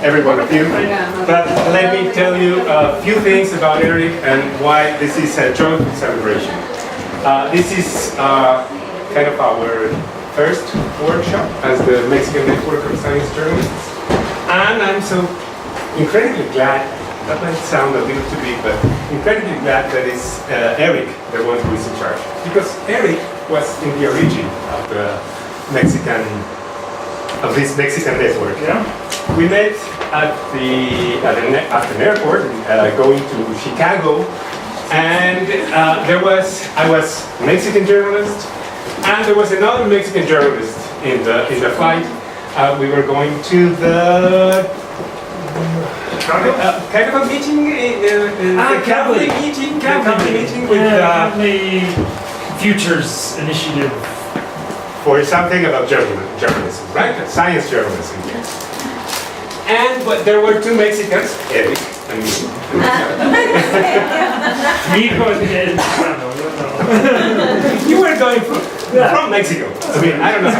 Every one of you. But let me tell you a few things about Erik and why this is a joint celebration. This is kind of our first workshop as the Mexican Network of Science Journalists. And I'm so incredibly glad, that might sound a little too big, but incredibly glad that it's Erik, the one who is in charge. Because Erik was in the origin of the this Mexican network. Yeah? We met at an airport, going to Chicago, and I was a Mexican journalist, and there was another Mexican journalist in the flight. We were going to the kind of a meeting, company meeting with the Futures Initiative. For something about journalism, right? Science journalism. But there were two Mexicans, Erik and me. You were going from Mexico. I mean, I don't know.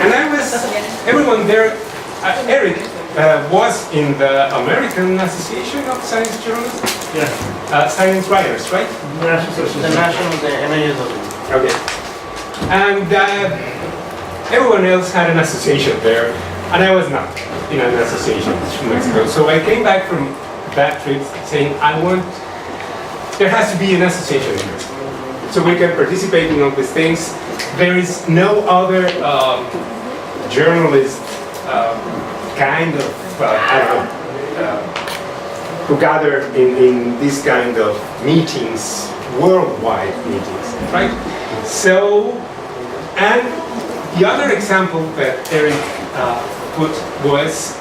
And I was, everyone there, Erik was in the American Association of Science Journalists. Yeah. Science writers, right? The National, Okay. And everyone else had an association there, and I was not in an association from Mexico. So I came back from that trip saying, there has to be an association in Mexico, so we can participate in all these things. There is no other journalist kind of, I don't know, who gather in this kind of meetings, worldwide meetings, right? So, and the other example that Erik put was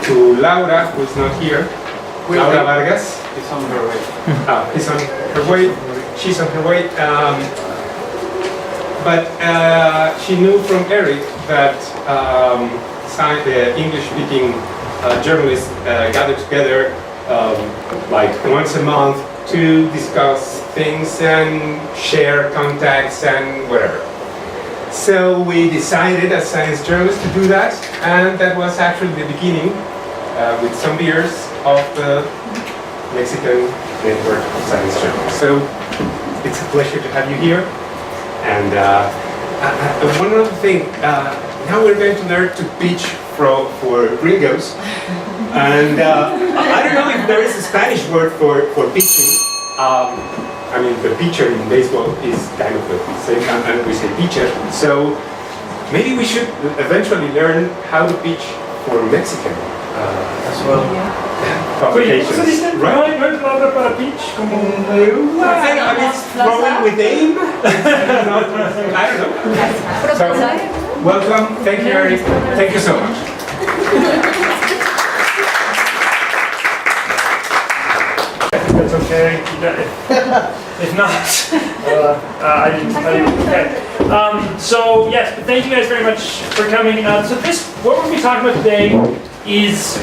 to Laura, who's not here, Laura Vargas. He's on her way. He's on her way. She's on her way. But she knew from Erik that the English-speaking journalists gather together like once a month to discuss things and share contacts and whatever. So we decided as science journalists to do that, and that was actually the beginning, with some beers, of the Mexican Network of Science Journalists. So it's a pleasure to have you here. And one other thing, now we're going to learn to pitch for gringos. And I don't know if there is a Spanish word for pitching. I mean, the pitcher in baseball is kind of the same, and we say pitcher. So maybe we should eventually learn how to pitch for Mexican as well. Publications. Right? ¿No hay palabra para pitch? Como I mean, it's throwing with aim. I don't know. So, welcome. Thank you, Erik. Thank you so much. That's okay. If not, I didn't. Okay. So yes, but thank you guys very much for coming. So what we're going to be talking about today is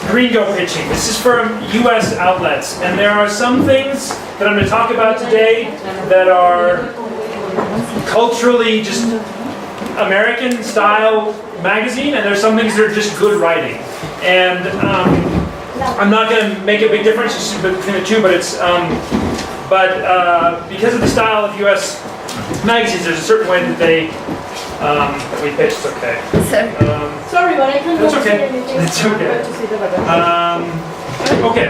gringo pitching. This is from U.S. outlets, and there are some things that I'm going to talk about today that are culturally just American style magazine, and there's some things that are just good writing. And I'm not going to make a big difference between the two, but it's because of the style of U.S. magazines, there's a certain way that we pitch. It's okay. Sorry, but I can't. That's okay. It's okay. Okay.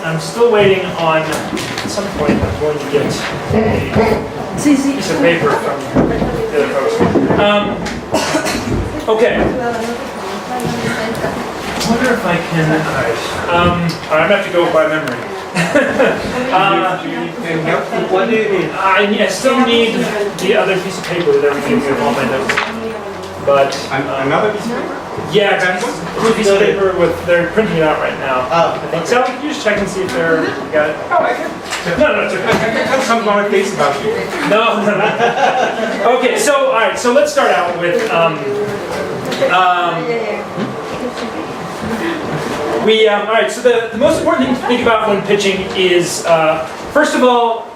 I'm still waiting on. At some point, I'm going to get a piece of paper from the other folks. Okay. I wonder if I can. I'm gonna have to go by memory. What do you need? I still need the other piece of paper with everything with all my notes. But another piece of paper? Yeah, it's a piece of paper with. They're printing it out right now. Oh, I think so. Can you just check and see if they're got it? Oh, I can. No, it's okay. I can tell some more things about you. No. Okay, so all right, so let's start out with. All right, so the most important thing to think about when pitching is, first of all,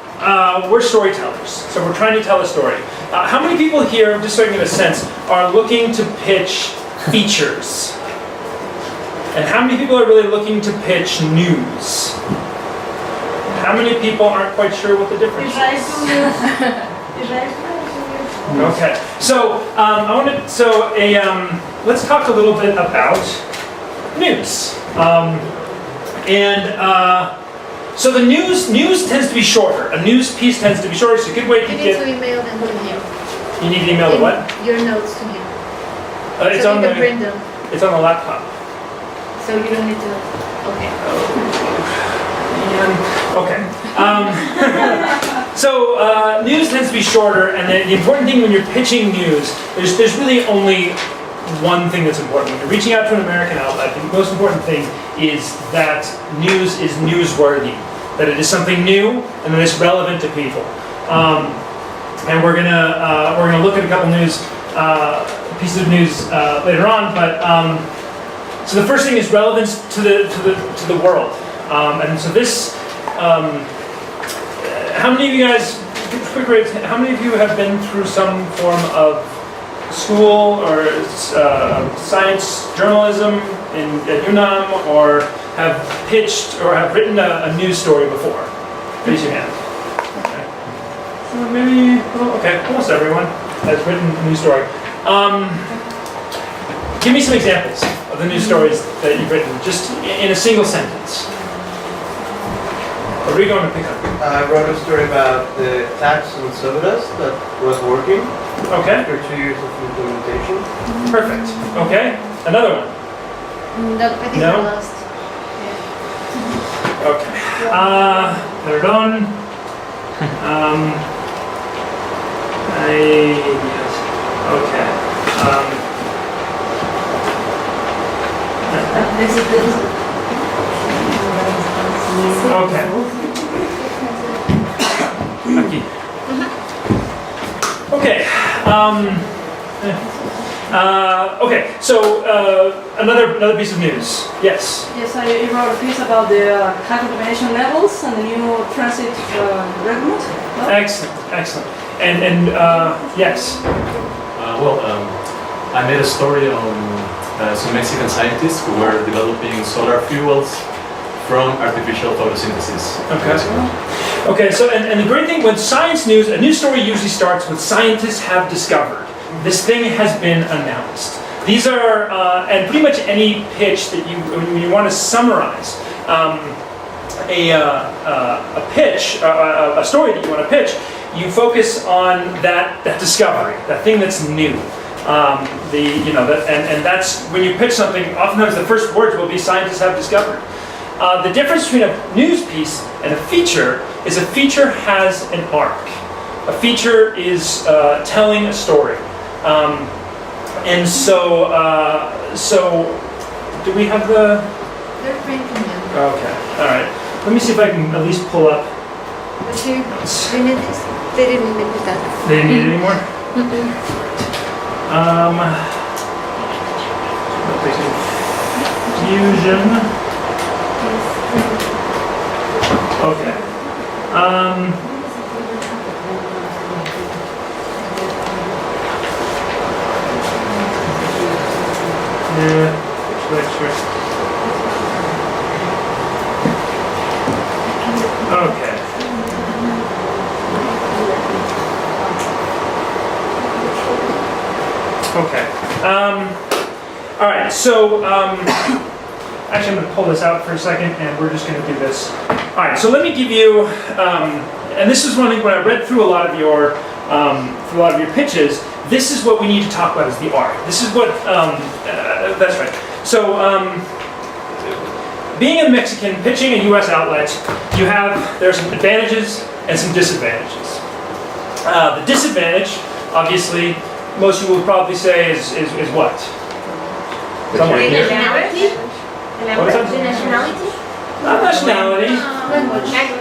we're storytellers, so we're trying to tell a story. How many people here, just so I can get a sense, are looking to pitch features? And how many people are really looking to pitch news? How many people aren't quite sure what the difference is? Okay, so let's talk a little bit about news. So the news tends to be shorter. A news piece tends to be shorter. It's a good way to You need get. to email them to him. You need to email the what? Your notes to him. It's So on you the. can print them. It's on the laptop. So you don't need to. Okay. Okay. So news tends to be shorter, and the important thing when you're pitching news, there's really only one thing that's important. When you're reaching out to an American outlet, the most important thing is that news is newsworthy, that it is something new and that it's relevant to people. And we're gonna look at a couple news pieces of news later on, but so the first thing is relevance to the world, and so this. How many of you guys? Quick raise. How many of you have been through some form of school or science journalism at UNAM, or have pitched or have written a news story before? Raise your hand. Okay. So maybe, okay, almost everyone has written a news story. Give me some examples of the news stories that you've written, just in a single sentence. What are we going to pick up? I wrote a story about the tax on sodas that was working Okay, after 2 years of implementation. perfect. Okay, another one. No, I think No? I lost. Okay. They're done. Yes. Okay. Okay. Aquí. Okay. Okay. So another piece of news. Yes. Yes, I wrote a piece about the high contamination levels and the new transit regulation. Excellent. Excellent. And yes. I made a story on some Mexican scientists who were developing solar fuels from artificial photosynthesis. Okay. Okay. So and the great thing with science news, a news story usually starts with scientists have discovered. This thing has been announced. These are, and pretty much any pitch that when you want to summarize a pitch, a story that you want to pitch, you focus on that discovery, that thing that's new. And that's when you pitch something. Oftentimes, the first words will be "scientists have discovered." The difference between a news piece and a feature is a feature has an arc. A feature is telling a story. And so do we have the? They're printing them. Okay, all right. Let me see if I can at least pull up. But you, they need this. They didn't need that. They didn't need it anymore. Fusion. Okay. Yeah, switch. Okay. Okay. All right. So, actually, I'm going to pull this out for a second, and we're just going to do this. All right. So let me give you, and this is one thing when I read through a lot of your pitches. This is what we need to talk about: is the art. This is what. That's right. So, being a Mexican pitching a U.S. outlet, there are some advantages and some disadvantages. The disadvantage, obviously, most people would probably say is what? Somewhere here. What is that? nationality? Not nationality.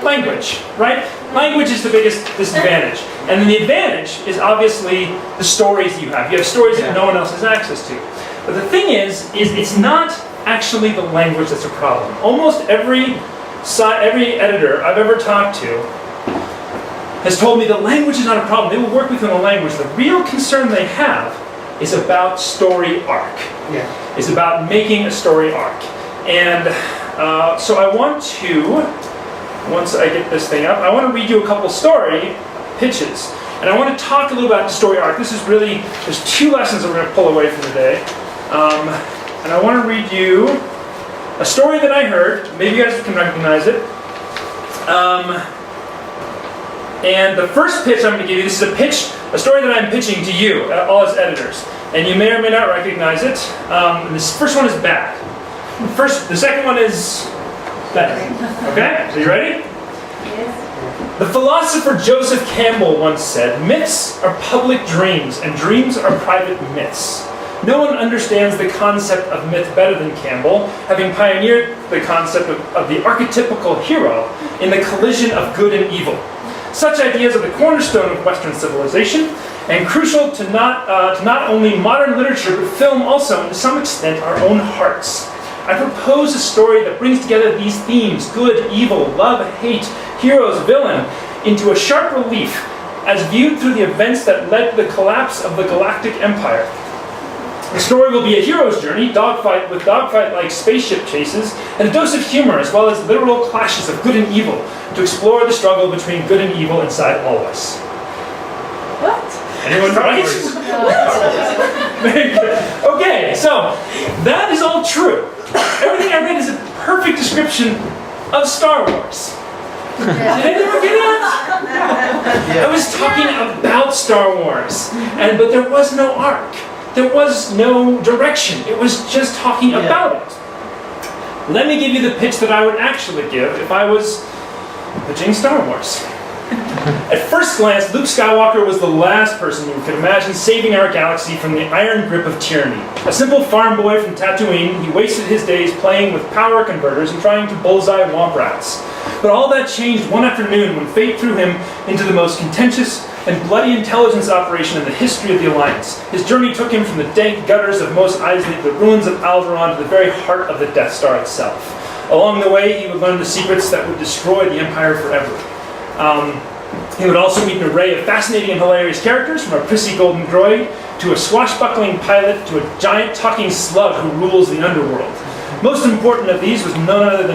Language, right? Language is the biggest disadvantage. And then the advantage is obviously the stories you have. You have stories that no one else has access to. But the thing is it's not actually the language that's a problem. Almost every editor I've ever talked to has told me the language is not a problem. They will work within the language. The real concern they have is about story arc. Yeah. It's about making a story arc. And so I want to, once I get this thing up, I want to read you a couple story pitches. And I want to talk a little about the story arc. This is really, there's 2 lessons that we're going to pull away from today. And I want to read you a story that I heard. Maybe you guys can recognize it. And the first pitch I'm going to give you, this is a story that I'm pitching to you, all as editors. And you may or may not recognize it. And this first one is bad. The second one is better. Okay, so you ready? Yes. The philosopher Joseph Campbell once said, "Myths are public dreams, and dreams are private myths." No one understands the concept of myth better than Campbell, having pioneered the concept of the archetypical hero in the collision of good and evil. Such ideas are the cornerstone of Western civilization, and crucial to not only modern literature, but film also, and to some extent, our own hearts. I propose a story that brings together these themes, good, evil, love, hate, heroes, villain, into a sharp relief as viewed through the events that led to the collapse of the Galactic Empire. The story will be a hero's journey, dogfight-like spaceship chases, and a dose of humor, as well as literal clashes of good and evil, to explore the struggle between good and evil inside all of us. What? Anyone right? Very good. Okay, so that is all true. Everything I read is a perfect description of Star Wars. Did anyone get it? I was talking about Star Wars, but there was no arc. There was no direction. It was just talking about it. Let me give you the pitch that I would actually give if I was pitching Star Wars. At first glance, Luke Skywalker was the last person you could imagine saving our galaxy from the iron grip of tyranny. A simple farm boy from Tatooine, he wasted his days playing with power converters and trying to bullseye womp rats. But all that changed one afternoon when fate threw him into the most contentious and bloody intelligence operation in the history of the Alliance. His journey took him from the dank gutters of Mos Eisley to the ruins of Alderaan to the very heart of the Death Star itself. Along the way, he would learn the secrets that would destroy the Empire forever. He would also meet an array of fascinating and hilarious characters, from a prissy golden droid to a swashbuckling pilot to a giant talking slug who rules the underworld. Most important of these was none other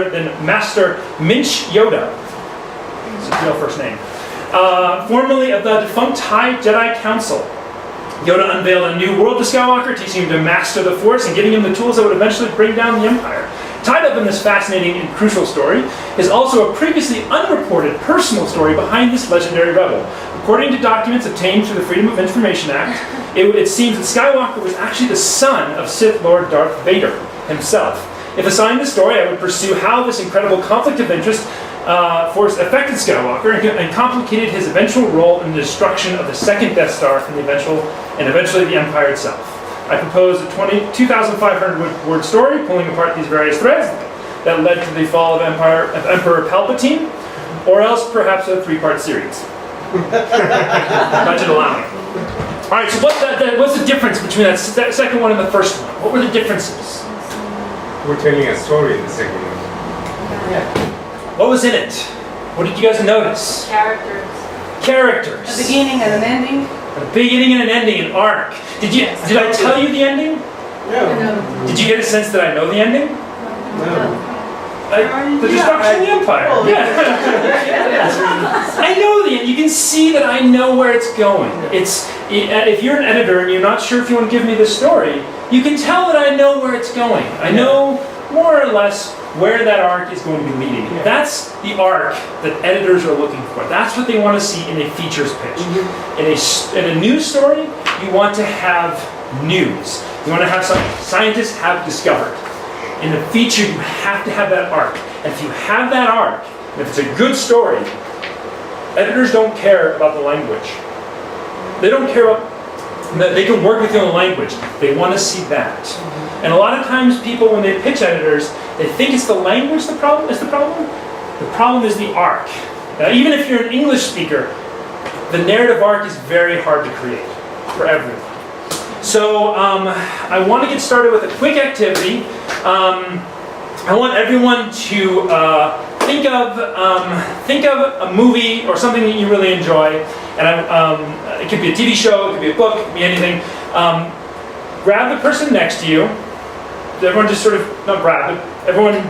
than Master Minch Yoda. It's his real first name. Formerly of the defunct High Jedi Council. Yoda unveiled a new world to Skywalker, teaching him to master the Force and giving him the tools that would eventually bring down the Empire. Tied up in this fascinating and crucial story is also a previously unreported personal story behind this legendary rebel. According to documents obtained through the Freedom of Information Act, it seems that Skywalker was actually the son of Sith Lord Darth Vader himself. If assigned the story, I would pursue how this incredible conflict of interest force affected Skywalker and complicated his eventual role in the destruction of the second Death Star and eventually the Empire itself. I propose a 2,500 word story pulling apart these various threads that led to the fall of Emperor Palpatine, or else perhaps a 3-part series. Budget allowing. All right, so what's the difference between that second one and the first one? What were the differences? We're telling a story in the second one. What was in it? What did you guys notice? Characters. A beginning and an ending. A beginning and an ending, an arc. Did I tell you the ending? No. Did you get a sense that I know the ending? No. The destruction of the Empire. I know the end. You can see that I know where it's going. If you're an editor and you're not sure if you want to give me the story, you can tell that I know where it's going. I know more or less where that arc is going to be leading. Yeah. That's the arc that editors are looking for. That's what they want to see in a features pitch. In a news story, you want to have news. You want to have something scientists have discovered. In a feature, you have to have that arc. And if you have that arc, and if it's a good story, editors don't care about the language. They don't care about, they can work within the language. They want to see that. And a lot of times people, when they pitch editors, they think it's the language the problem. The problem is the arc. Now, even if you're an English speaker, the narrative arc is very hard to create for everyone. So I want to get started with a quick activity. I want everyone to think of a movie or something that you really enjoy, and it could be a TV show, it could be a book, it could be anything. Grab the person next to you. Everyone just sort of, not grab, but everyone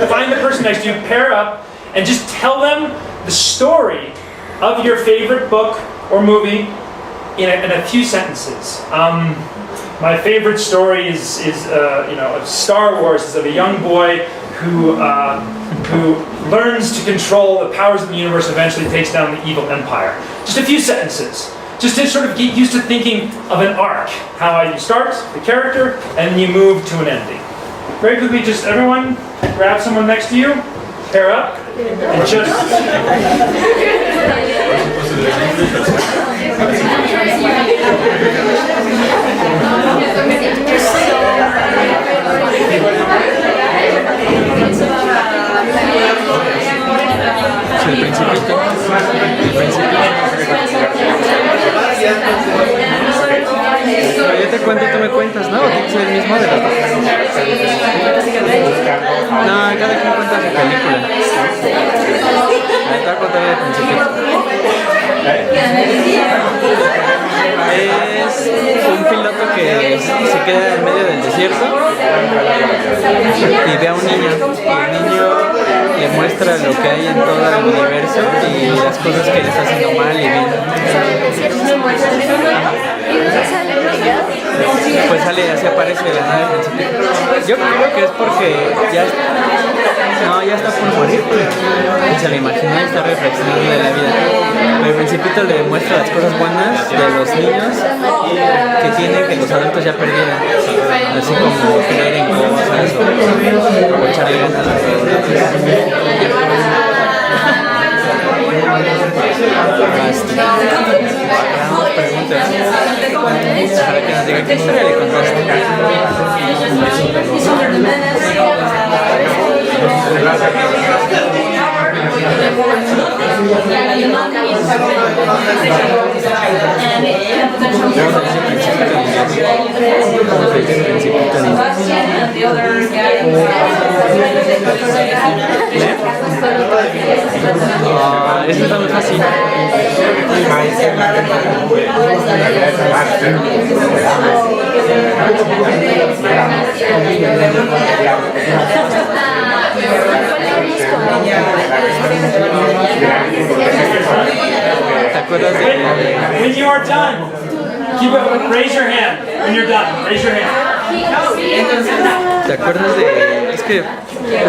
find the person next to you, pair up, and just tell them the story of your favorite book or movie in a few sentences. My favorite story is of Star Wars, is of a young boy who learns to control the powers of the universe, eventually takes down the evil empire. Just a few sentences. Just to sort of get used to thinking of an arc. How you start, the character, and then you move to an ending. Very quickly, just everyone grab someone next to you, pair up, and just... El Principito. Pero yo te cuento y tú me cuentas, ¿no? ¿O tiene que ser el mismo de los dos? No, cada quien cuenta su película. Te voy a contar el Principito. Es un piloto que se queda en medio del desierto y ve a un niño. Y el niño le muestra lo que hay en todo el universo y las cosas que él está haciendo mal y bien. Pues sale, así aparece de la nada del Principito. Yo creo que es porque ya está por morir y se lo imagina y está reflexionando de la vida. Pero el Principito le muestra las cosas buenas de los niños que tienen que los adultos ya perdieron, así como creer en cosas o echarle ganas a todo. Hagamos preguntas para que nos diga qué historia le contaste. Esto está muy fácil. ¿Te acuerdas de... When you are done, raise your hand. When you're done, raise your hand. ¿Te acuerdas de...? Es que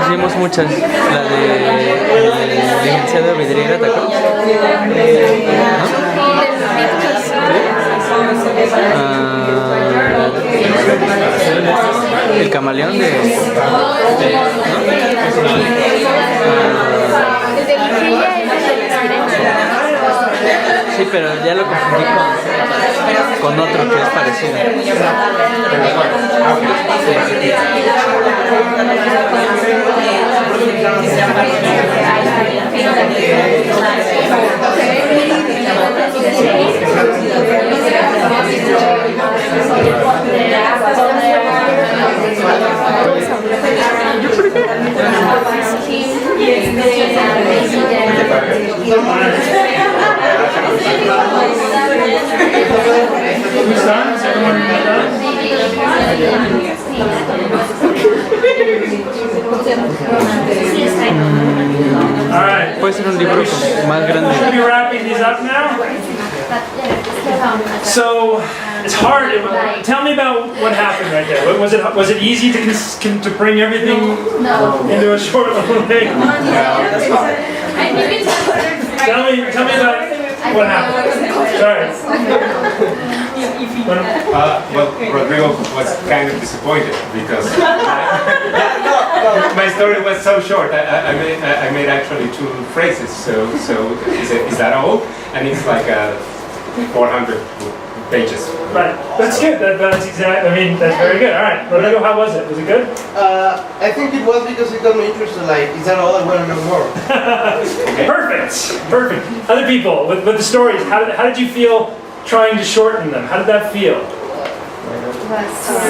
pusimos muchas. La de... El licenciado Vidriera, ¿te acuerdas? ¿No? El camaleón de... Sí, pero ya lo confundí con otro que es parecido. Who's done? Is everyone done? All right. Puede ser un libro más grande. Should we be wrapping these up now? So it's hard. Tell me about what happened right there. Was it easy to bring everything into a short little thing? Tell me about what happened. Sorry. Well, Rodrigo was kind of disappointed because my story was so short. I made actually 2 phrases. So is that all? And it's like 400 pages. Right. That's good. That's exact. I mean, that's very good. All right, Rodrigo, how was it? Was it good? I think it was because it got me interested. Like, is that all? I want to know more. Okay. Perfect. Other people with the stories. How did you feel trying to shorten them? How did that feel?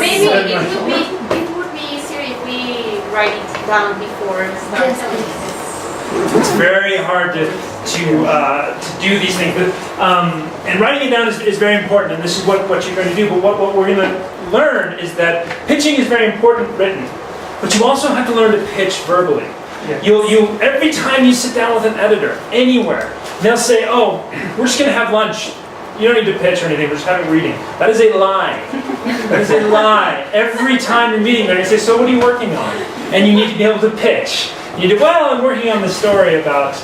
Maybe it would be easier if we write it down before starting. It's very hard to do these things, but, and writing it down is very important, and this is what you're going to do. But what we're going to learn is that pitching is very important written, but you also have to learn to pitch verbally. Yeah. You every time you sit down with an editor anywhere, they'll say, "Oh, we're just going to have lunch. You don't need to pitch or anything. We're just having a reading." That is a lie. That is a lie. Every time you're meeting, they're going to say, "So what are you working on?" And you need to be able to pitch. You do, well, I'm working on this story about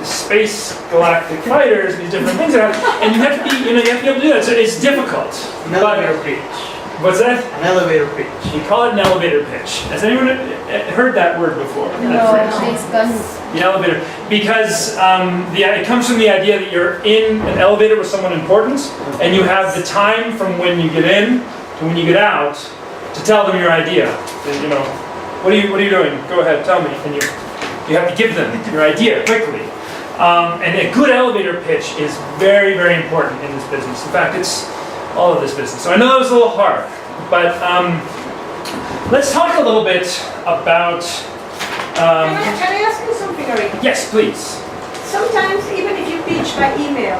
space galactic fighters, these different things, and you have to be, you have to be able to do that. So it's difficult. An elevator pitch. What's that? An elevator pitch. We call it an elevator pitch. Has anyone heard that word before? That phrase? The elevator, because it comes from the idea that you're in an elevator with someone important, and you have the time from when you get in to when you get out to tell them your idea. What are you doing? Go ahead, tell me. And you have to give them your idea quickly. And a good elevator pitch is very, very important in this business. In fact, it's all of this business. So I know that was a little hard, but let's talk a little bit about. Can I ask you something, Erik? Yes, please. Sometimes, even if you pitch by email,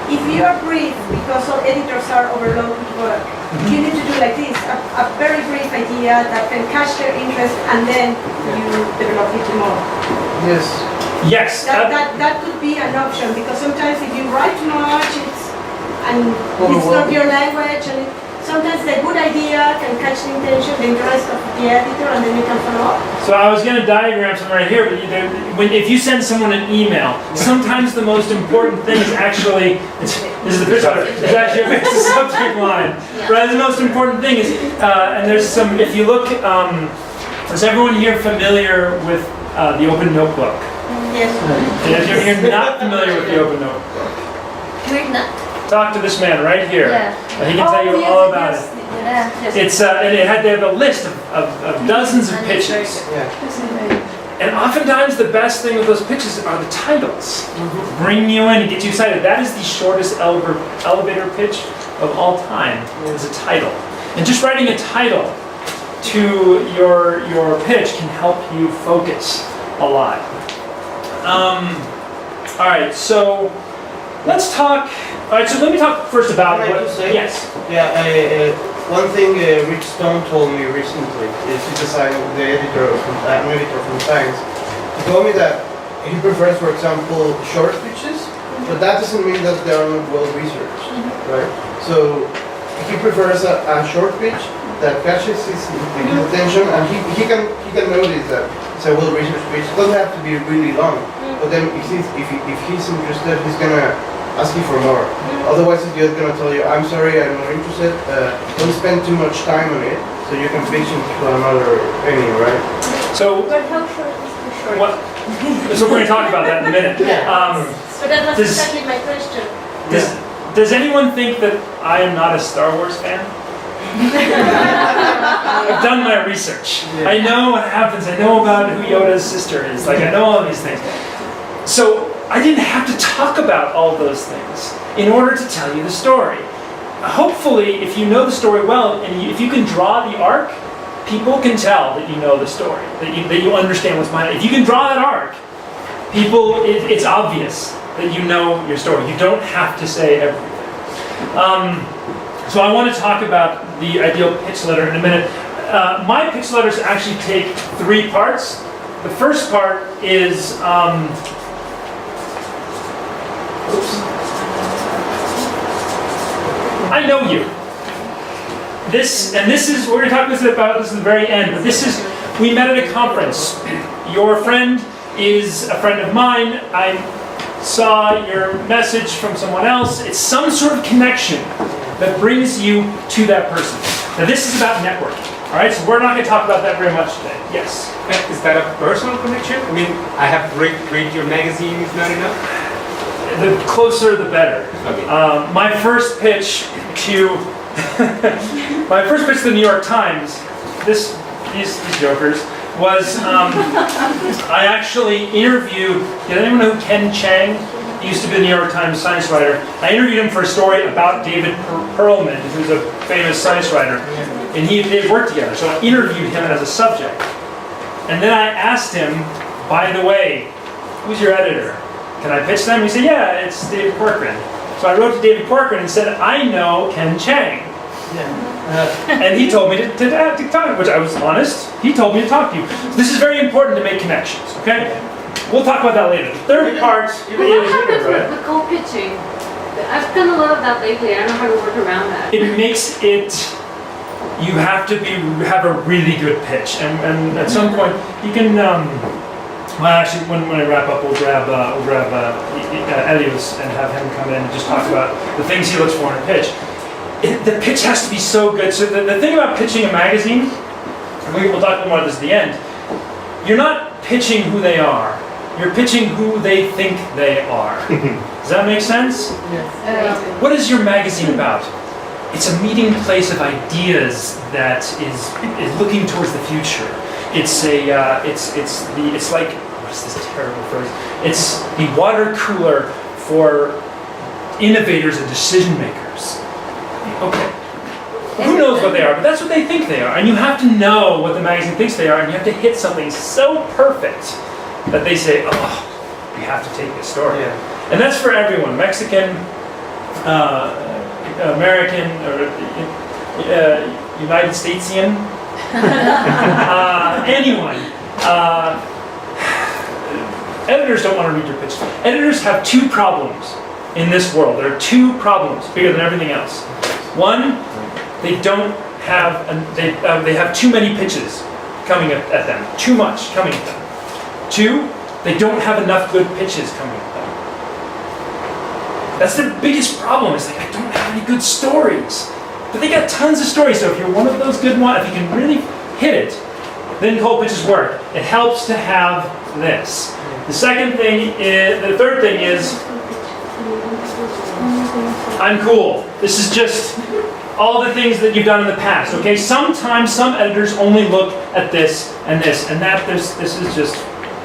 if you are brief, because all editors are overloaded with work, you need to do like this, a very brief idea that can catch their interest, and then you develop it more. Yes. Yes. That could be an option, because sometimes if you write too much, it's not your language, and sometimes the good idea can catch the interest of the editor, and then you can follow up. So I was going to diagram something right here, but if you send someone an email, sometimes the most important thing is actually, this is the pitch letter, it's actually it's the subject line. Right, the most important thing is, and there's some, if you look, is everyone here familiar with the Open Notebook? Yes. And if you're not familiar with the Open Notebook, We're not. talk to this man right here. Yeah. He can tell you all about it. Yeah. It's and it had a list of dozens of pitches. Yeah. And oftentimes the best thing with those pitches are the titles. Bring you in and get you excited. That is the shortest elevator pitch of all time, is a title. And just writing a title to your pitch can help you focus a lot. All right, so let's talk. All right, so let me talk first about Can I what. just say? Yes. Yeah, one thing Rich Stone told me recently is the editor from Science. He told me that he prefers, for example, short pitches, but that doesn't mean that they are not well researched, right? So he prefers a short pitch that catches his attention, and he can notice that it's a well researched pitch. It doesn't have to be really long, but then if he's interested, he's gonna ask you for more. Otherwise, he's just gonna tell you, "I'm sorry, I'm not interested. Don't spend too much time on it, so you can pitch into another penny, right?" So But how short is too short? what? So we're going to talk about that in a minute. So that was Does- exactly my question. Does anyone think that I am not a Star Wars fan? I've done my research. I know what happens. I know about who Yoda's sister is. Like, I know all these things. So I didn't have to talk about all those things in order to tell you the story. Hopefully, if you know the story well, and if you can draw the arc, people can tell that you know the story, that you understand what's behind it. If you can draw that arc, it's obvious that you know your story. You don't have to say everything. So I want to talk about the ideal pitch letter in a minute. My pitch letters actually take 3 parts. The first part is, I know you. We're going to talk about this at the very end, but we met at a conference. Your friend is a friend of mine. I saw your message from someone else. It's some sort of connection that brings you to that person. Now this is about networking, all right? So we're not going to talk about that very much today. Yes? Is that a personal connection? I mean, I have read your magazine, is not enough? The closer, the better. Okay. My first pitch to the New York Times, these jokers, was I actually interviewed. Did anyone know who Ken Chang he used to be the New York Times science writer. I interviewed him for a story about David Perlman, who's a famous science writer, and they worked together. So I interviewed him as a subject. And then I asked him, by the way, who's your editor? Can I pitch them? He said, yeah, it's David Corcoran. So I wrote to David Corcoran and said, I know Ken Chang. And he told me to talk, which I was honest. He told me to talk to you. So this is very important to make connections, okay? We'll talk about that later. The third part is... What happens with cold pitching? I've done a lot of that lately. I don't know how to work around that. It makes it... You have to have a really good pitch. And at some point, you can... well, actually, when I wrap up, we'll grab Elios and have him come in and just talk about the things he looks for in a pitch. The pitch has to be so good. So the thing about pitching a magazine, and we'll talk more about this at the end, you're not pitching who they are. You're pitching who they think they are. Does that make sense? Yes. What is your magazine about? It's a meeting place of ideas that is looking towards the future. It's like, what's this terrible phrase? It's the water cooler for innovators and decision makers. Okay. Who knows what they are, but that's what they think they are. And you have to know what the magazine thinks they are, and you have to hit something so perfect that they say, oh, we have to take this story. Yeah. And that's for everyone, Mexican, American, or United Statesian, anyone. Editors don't want to read your pitch. Editors have two problems in this world. There are two problems bigger than everything else. One, they don't have, they have too many pitches coming at them. Too much coming at them. Two, they don't have enough good pitches coming at them. That's their biggest problem. It's like, I don't have any good stories. But they got tons of stories. So if you're one of those good ones, if you can really hit it, then cold pitches work. It helps to have this. The third thing is, I'm cool. This is just all the things that you've done in the past, okay? Sometimes some editors only look at this and this, and that this is just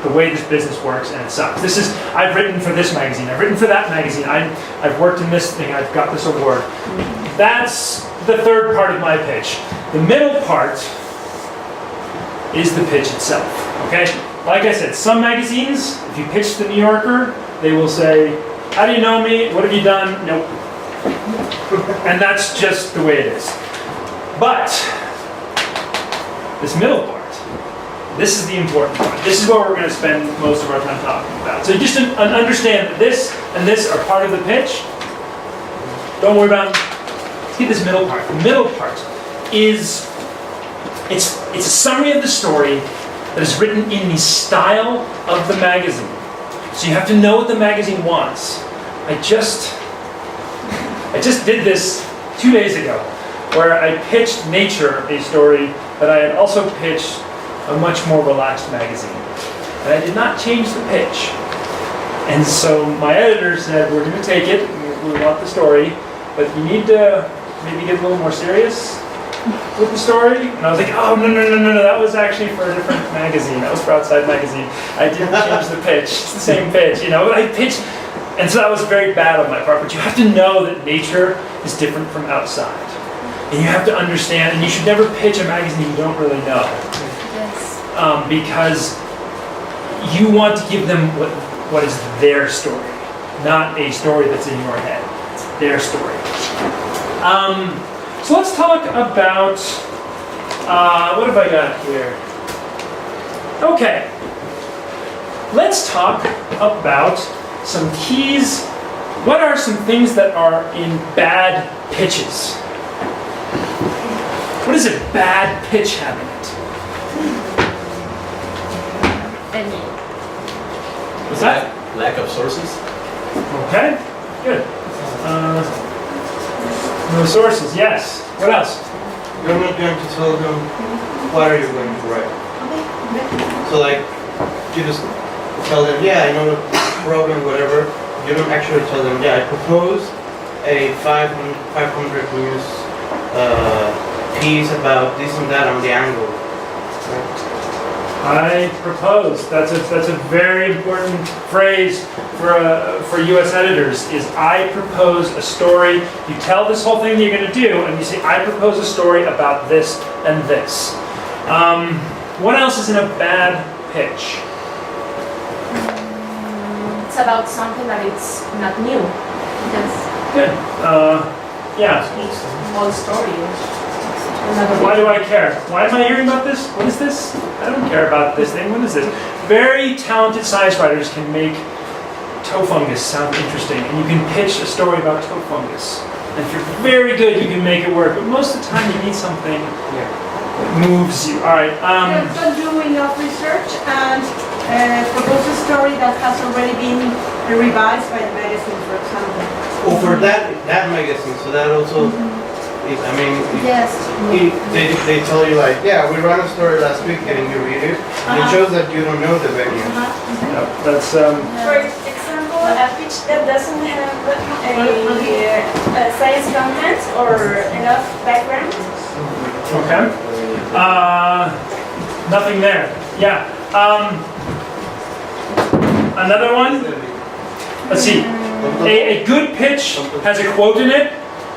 the way this business works, and it sucks. I've written for this magazine, I've written for that magazine, I've worked in this thing, I've got this award. That's the third part of my pitch. The middle part is the pitch itself, okay? Like I said, some magazines, if you pitch the New Yorker, they will say, how do you know me? What have you done? Nope. And that's just the way it is. But this middle part, this is the important part. This is what we're going to spend most of our time talking about. So just understand that this and this are part of the pitch. Don't worry about it. Let's get this middle part. The middle part is, it's a summary of the story that is written in the style of the magazine. So you have to know what the magazine wants. I just did this 2 days ago, where I pitched Nature a story that I had also pitched a much more relaxed magazine. And I did not change the pitch. And so my editor said, we're going to take it, we want the story, but you need to maybe get a little more serious with the story. And I was like, oh, no, that was actually for a different magazine. That was for Outside Magazine. I didn't change the pitch. It's the same pitch, but I pitched. And so that was very bad on my part. But you have to know that Nature is different from Outside. And you have to understand, and you should never pitch a magazine you don't really know. Yes. Because you want to give them what is their story, not a story that's in your head. It's their story. So let's talk about, what have I got here? Okay. Let's talk about some keys. What are some things that are in bad pitches? What is a bad pitch having it? What's that? Lack of sources. Okay, good. No sources, yes. What else? You're not going to tell them what are you going to write. So like, you just tell them, yeah, I know the problem, whatever. You don't actually tell them, yeah, I propose a 500 news piece about this and that on the angle. I propose. That's a very important phrase for U.S. editors. Is I propose a story. You tell this whole thing that you're going to do, and you say I propose a story about this and this. What else is in a bad pitch? It's about something that it's not new. Yes. Good. Yeah. Old story. Why do I care? Why am I hearing about this? What is this? I don't care about this thing. What is this? Very talented science writers can make toe fungus sound interesting, and you can pitch a story about toe fungus. And if you're very good, you can make it work. But most of the time, you need something that moves you. All right. Don't do enough research and propose a story that has already been revised by the magazine, for example. Or for that magazine, so that also is, I mean, Yes. they tell you like, yeah, we ran a story last week and you read it, and it shows that you don't know the venue. Yep, that's For example, a pitch that doesn't have a science content or enough background. okay. Nothing there. Yeah. Another one. Let's see. A good pitch has a quote in it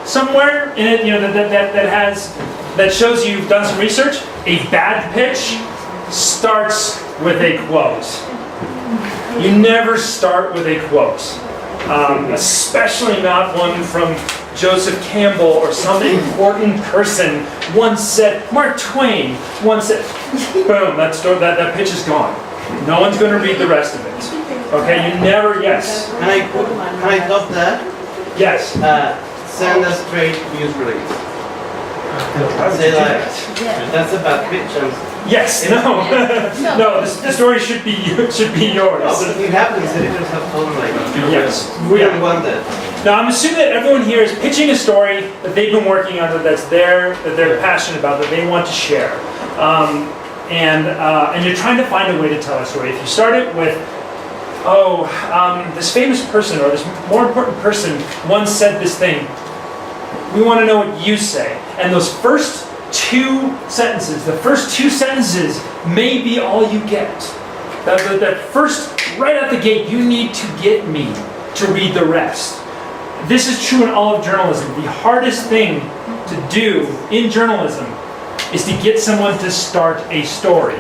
somewhere in it, you know, that shows you've done some research. A bad pitch starts with a quote. You never start with a quote, especially not one from Joseph Campbell or some important person once said. Mark Twain once said. Boom! That pitch is gone. No one's going to read the rest of it. Okay, you never. Yes. Can I top that? Yes. Send a straight news release. Say like, that's a bad pitch. Yes. No. No. The story should be yours. But it happens. Editors have told me like, Yes. we don't want that. Now I'm assuming that everyone here is pitching a story that they've been working on, that they're passionate about, that they want to share, and you're trying to find a way to tell a story. If you start it with, this famous person or this more important person once said this thing, we want to know what you say. And those first two sentences may be all you get. That first, right out the gate, you need to get me to read the rest. This is true in all of journalism. The hardest thing to do in journalism is to get someone to start a story.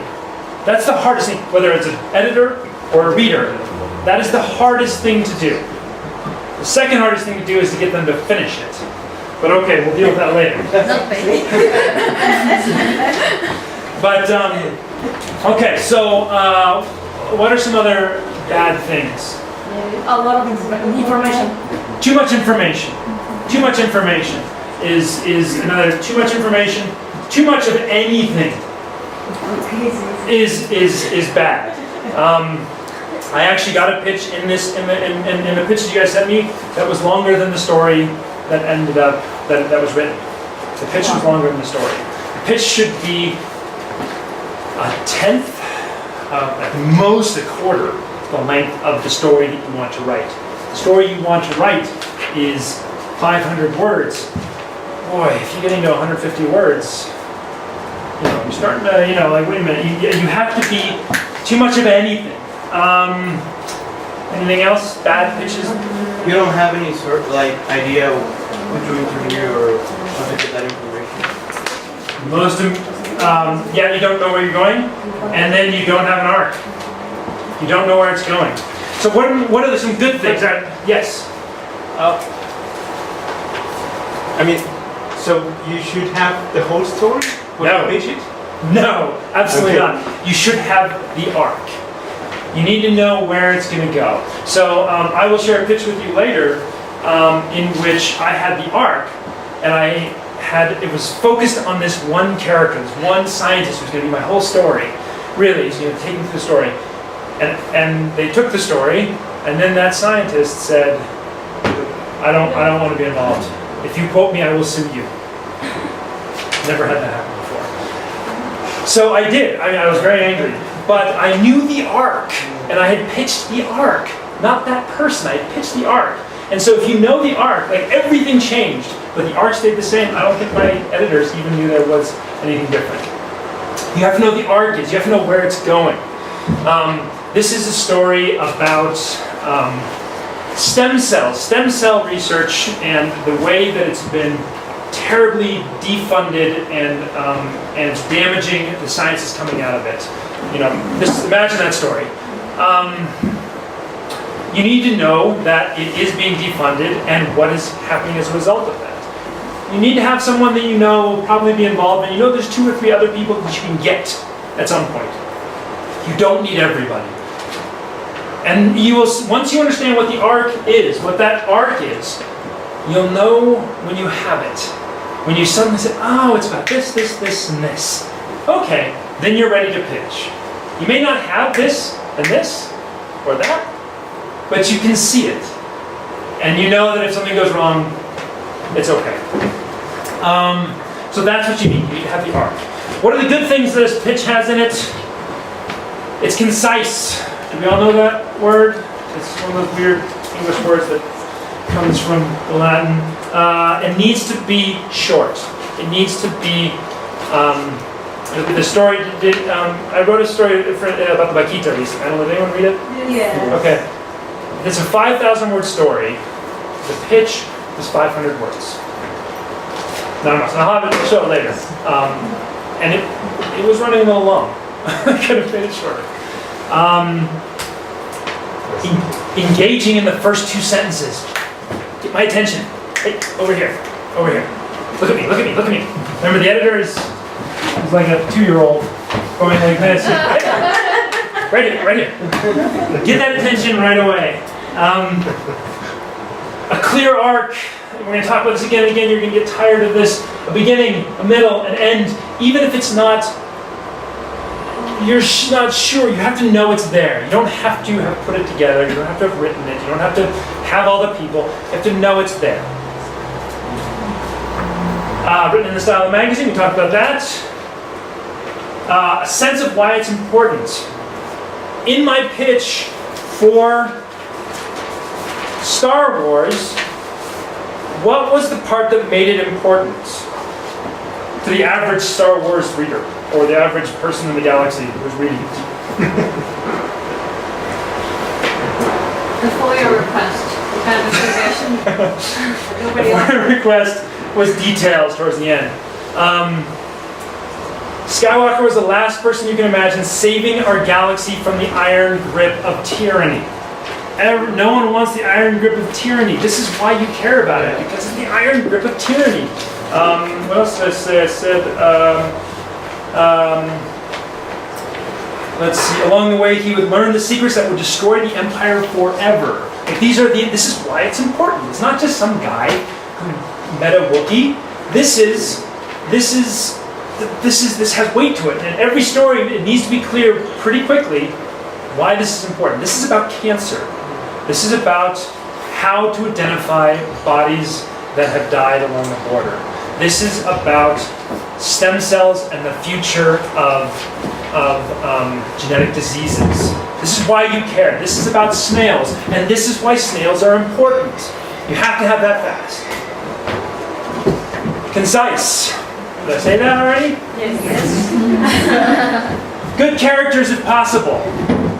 That's the hardest thing, whether it's an editor or a reader. That is the hardest thing to do. The second hardest thing to do is to get them to finish it. But okay, we'll deal with that later. But, okay, so what are some other bad things? A lot of information. Too much information. Too much information is another. Too much information. Too much of anything is bad. I actually got a pitch in the pitch that you guys sent me that was longer than the story that ended up that was written. The pitch was longer than the story. The pitch should be a tenth, at most a quarter, the length of the story that you want to write. The story you want to write is 500 words. Boy, if you get into 150 words, you're starting to, like, wait a minute, you have to be too much of anything. Anything else? Bad pitches? You don't have any sort of like idea who to interview or how to get that information? You don't know where you're going, and then you don't have an arc. You don't know where it's going. So what are some good things? Yes? I mean, so you should have the whole story when you pitch it? No, absolutely not. You should have the arc. You need to know where it's going to go. So I will share a pitch with you later in which I had the arc, and it was focused on this one character, this one scientist who's going to be my whole story. Really, he's going to take me through the story. And they took the story, and then that scientist said, I don't want to be involved. If you quote me, I will sue you. Never had that happen before. So I did. I was very angry. But I knew the arc, and I had pitched the arc. Not that person, I had pitched the arc. And so if you know the arc, like everything changed, but the arc stayed the same, I don't think my editors even knew there was anything different. You have to know the arc is. You have to know where it's going. This is a story about stem cell research, and the way that it's been terribly defunded, and it's damaging the sciences coming out of it. You know, imagine that story. You need to know that it is being defunded and what is happening as a result of that. You need to have someone that you know will probably be involved, and you know there's 2 or 3 other people that you can get at some point. You don't need everybody. And you will, once you understand what the arc is, what that arc is, you'll know when you have it. When you suddenly say, oh, it's about this, this, this, and this. Okay, then you're ready to pitch. You may not have this, and this, or that, but you can see it. And you know that if something goes wrong, it's okay. So that's what you need. You need to have the arc. What are the good things that this pitch has in it? It's concise. Do we all know that word? It's one of those weird English words that comes from the Latin. It needs to be short. It needs to be. The story. I wrote a story about the Vaquita recently. I don't know. Did anyone read it? Yeah. Okay. It's a 5,000-word story. The pitch is 500 words. Not much. I'll have it show it later. And it was running a little long. I could have made it shorter. Engaging in the first 2 sentences. Get my attention. Hey, over here. Over here. Look at me, look at me, look at me. Remember, the editor is like a 2-year-old going like this. Right here, right here. Get that attention right away. A clear arc. We're going to talk about this again and again. You're going to get tired of this. A beginning, a middle, an end. Even if it's not, you're not sure, you have to know it's there. You don't have to have put it together. You don't have to have written it. You don't have to have all the people. You have to know it's there. Written in the style of the magazine, we talked about that. A sense of why it's important. In my pitch for Star Wars, what was the part that made it important to the average Star Wars reader, or the average person in the galaxy who's reading it? The FOIA request. The kind of information nobody else. The FOIA request was details towards the end. Skywalker was the last person you can imagine saving our galaxy from the iron grip of tyranny. No one wants the iron grip of tyranny. This is why you care about it, because it's the iron grip of tyranny. What else did I say? I said, let's see, along the way he would learn the secrets that would destroy the Empire forever. Like, this is why it's important. It's not just some guy who met a Wookiee. This has weight to it. And every story, it needs to be clear pretty quickly why this is important. This is about cancer. This is about how to identify bodies that have died along the border. This is about stem cells and the future of genetic diseases. This is why you care. This is about snails, and this is why snails are important. You have to have that fast. Concise. Did I say that already? Yes. Good characters if possible.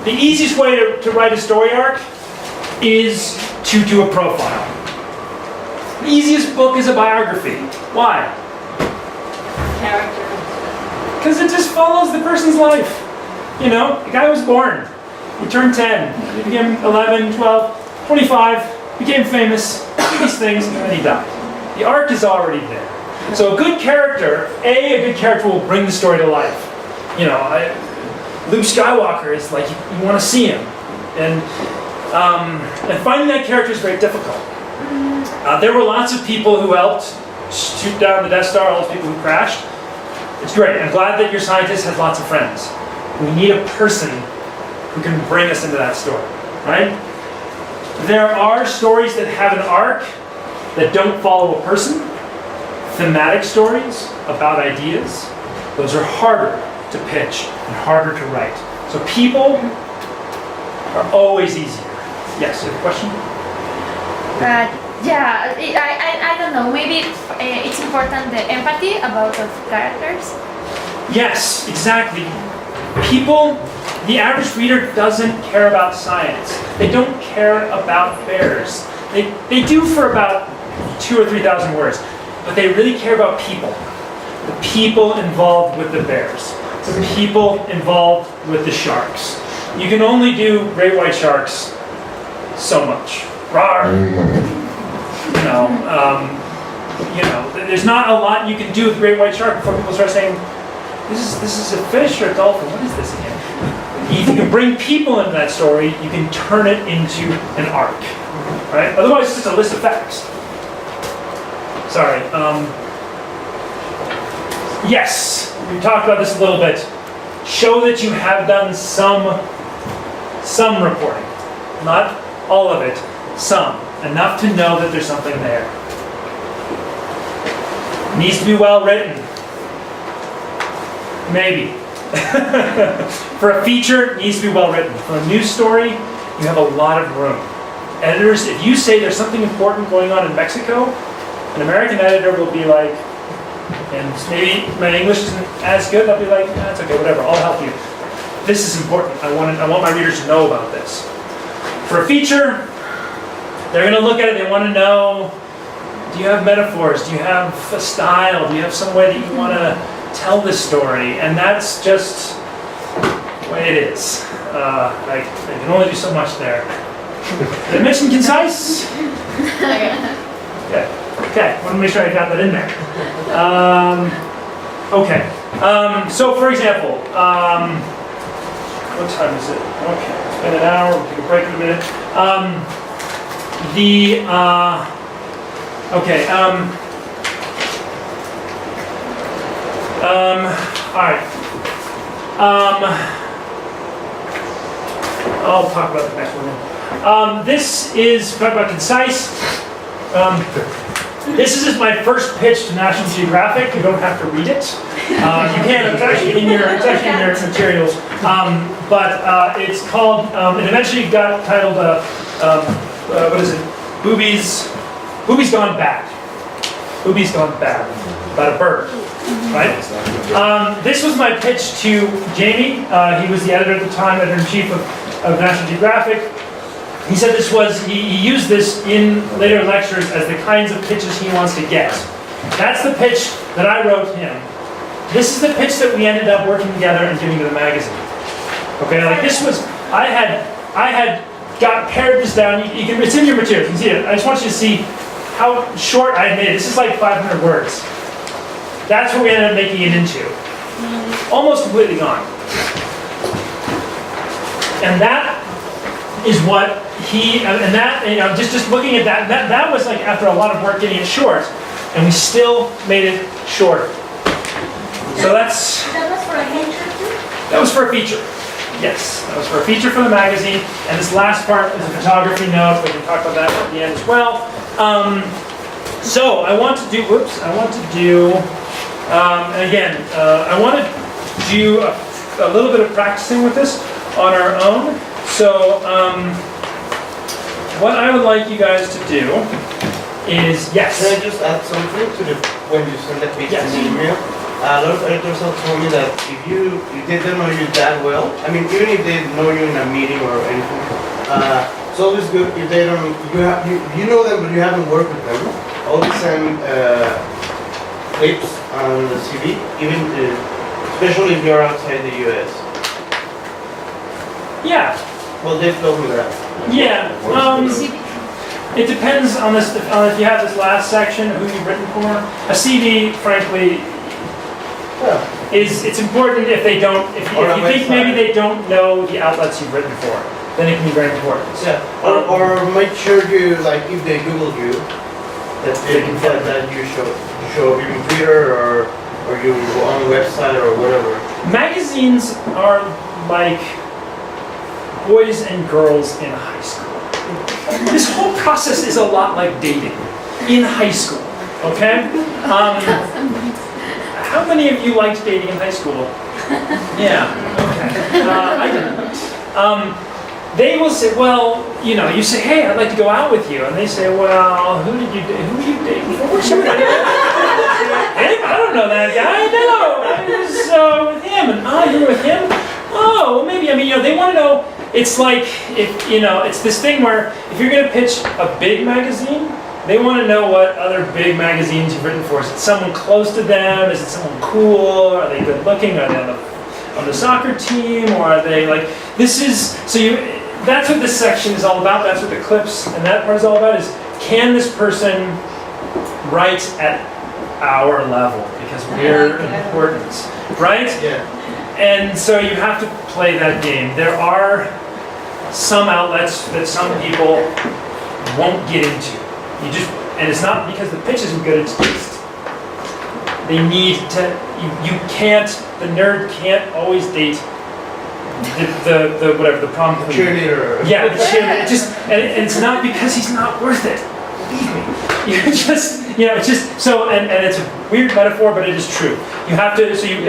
The easiest way to write a story arc is to do a profile. The easiest book is a biography. Why? Character. Because it just follows the person's life. You know, the guy was born. He turned 10. He became 11, 12, 25, became famous, did these things, and then he died. The arc is already there. So a good character, a good character will bring the story to life. You know, Luke Skywalker is like, you want to see him. And finding that character is very difficult. There were lots of people who helped shoot down the Death Star, all those people who crashed. It's great. I'm glad that your scientist has lots of friends. We need a person who can bring us into that story, right? There are stories that have an arc that don't follow a person. Thematic stories about ideas. Those are harder to pitch and harder to write. So people are always easier. Yes, you have a question? Yeah, I don't know. Maybe it's important the empathy about the characters. Yes, exactly. People, the average reader doesn't care about science. They don't care about bears. They do for about 2,000 or 3,000 words, but they really care about people. The people involved with the bears. The people involved with the sharks. You can only do great white sharks so much. Rawr. There's not a lot you can do with great white shark before people start saying, this is a fish or a dolphin, what is this again? If you can bring people into that story, you can turn it into an arc, right? Otherwise, it's just a list of facts. Sorry. Yes, we talked about this a little bit. Show that you have done some reporting. Not all of it, some. Enough to know that there's something there. Needs to be well written. Maybe. For a feature, it needs to be well written. For a news story, you have a lot of room. Editors, if you say there's something important going on in Mexico, an American editor will be like, and maybe my English isn't as good, they'll be like, that's okay, whatever, I'll help you. This is important. I want my readers to know about this. For a feature, they're going to look at it, they want to know, do you have metaphors? Do you have a style? Do you have some way that you want to tell this story? And that's just the way it is. I can only do so much there. Did I mention concise? Okay. Okay, I want to make sure I got that in there. Okay. So for example, what time is it? Okay, it's been an hour, we'll take a break in a minute. Alright. I'll talk about the next one. This is, talk about concise. This is just my first pitch to National Geographic. You don't have to read it. You can. It's actually in your materials. But it's called. It eventually got titled. What is it? Boobies Gone Bad. Boobies Gone Bad. About a bird. Right. This was my pitch to Jamie. He was the editor at the time, editor-in-chief of National Geographic. He said he used this in later lectures as the kinds of pitches he wants to get. That's the pitch that I wrote him. This is the pitch that we ended up working together and giving to the magazine. Okay, like this was, I had pared this down. It's in your materials, you can see it. I just want you to see how short I had made it. This is like 500 words. That's what we ended up making it into. Almost completely gone. And that is what just looking at that was like after a lot of work getting it short, and we still made it shorter. So that was for a feature too? That was for a feature. Yes, that was for a feature for the magazine. And this last part is a photography note. We can talk about that at the end as well. So I want to do a little bit of practicing with this on our own. So what I would like you guys to do is, yes. Can I just add something to when you send that page in the email? A lot of editors have told me that if they don't know you that well, I mean, even if they know you in a meeting or anything, it's always good if they don't, you know them but you haven't worked with them, always send clips on the CV, especially if you're outside the US. Yeah. Well, they've told me that. Yeah. It depends on this. If you have this last section, who you've written for. A CV, frankly, it's important if they don't. If you think maybe they don't know the outlets you've written for, then it can be very important. Yeah. Or make sure you if they Google you, that they can find that you show up in Twitter or you on the website or whatever. Magazines are like boys and girls in high school. This whole process is a lot like dating in high school, okay? How many of you liked dating in high school? Yeah, okay. I didn't. They will say, well, you say, hey, I'd like to go out with you. And they say, well, who were you dating? What you dating? I don't know that guy. No, I was so with him, and you're with him? Oh, well, maybe, they want to know, it's like, it's this thing where if you're going to pitch a big magazine, they want to know what other big magazines you've written for. Is it someone close to them? Is it someone cool? Are they good looking? Are they on the soccer team? Or are they like, that's what this section is all about. That's what the clips and that part is all about, is can this person write at our level? Because we're important, right? Yeah. And so you have to play that game. There are some outlets that some people won't get into. And it's not because the pitch isn't good, it's just they need to, the nerd can't always date the prom queen. Cheerleader. Yeah, the cheerleader. And it's not because he's not worth it. Believe me. And it's a weird metaphor, but it is true. It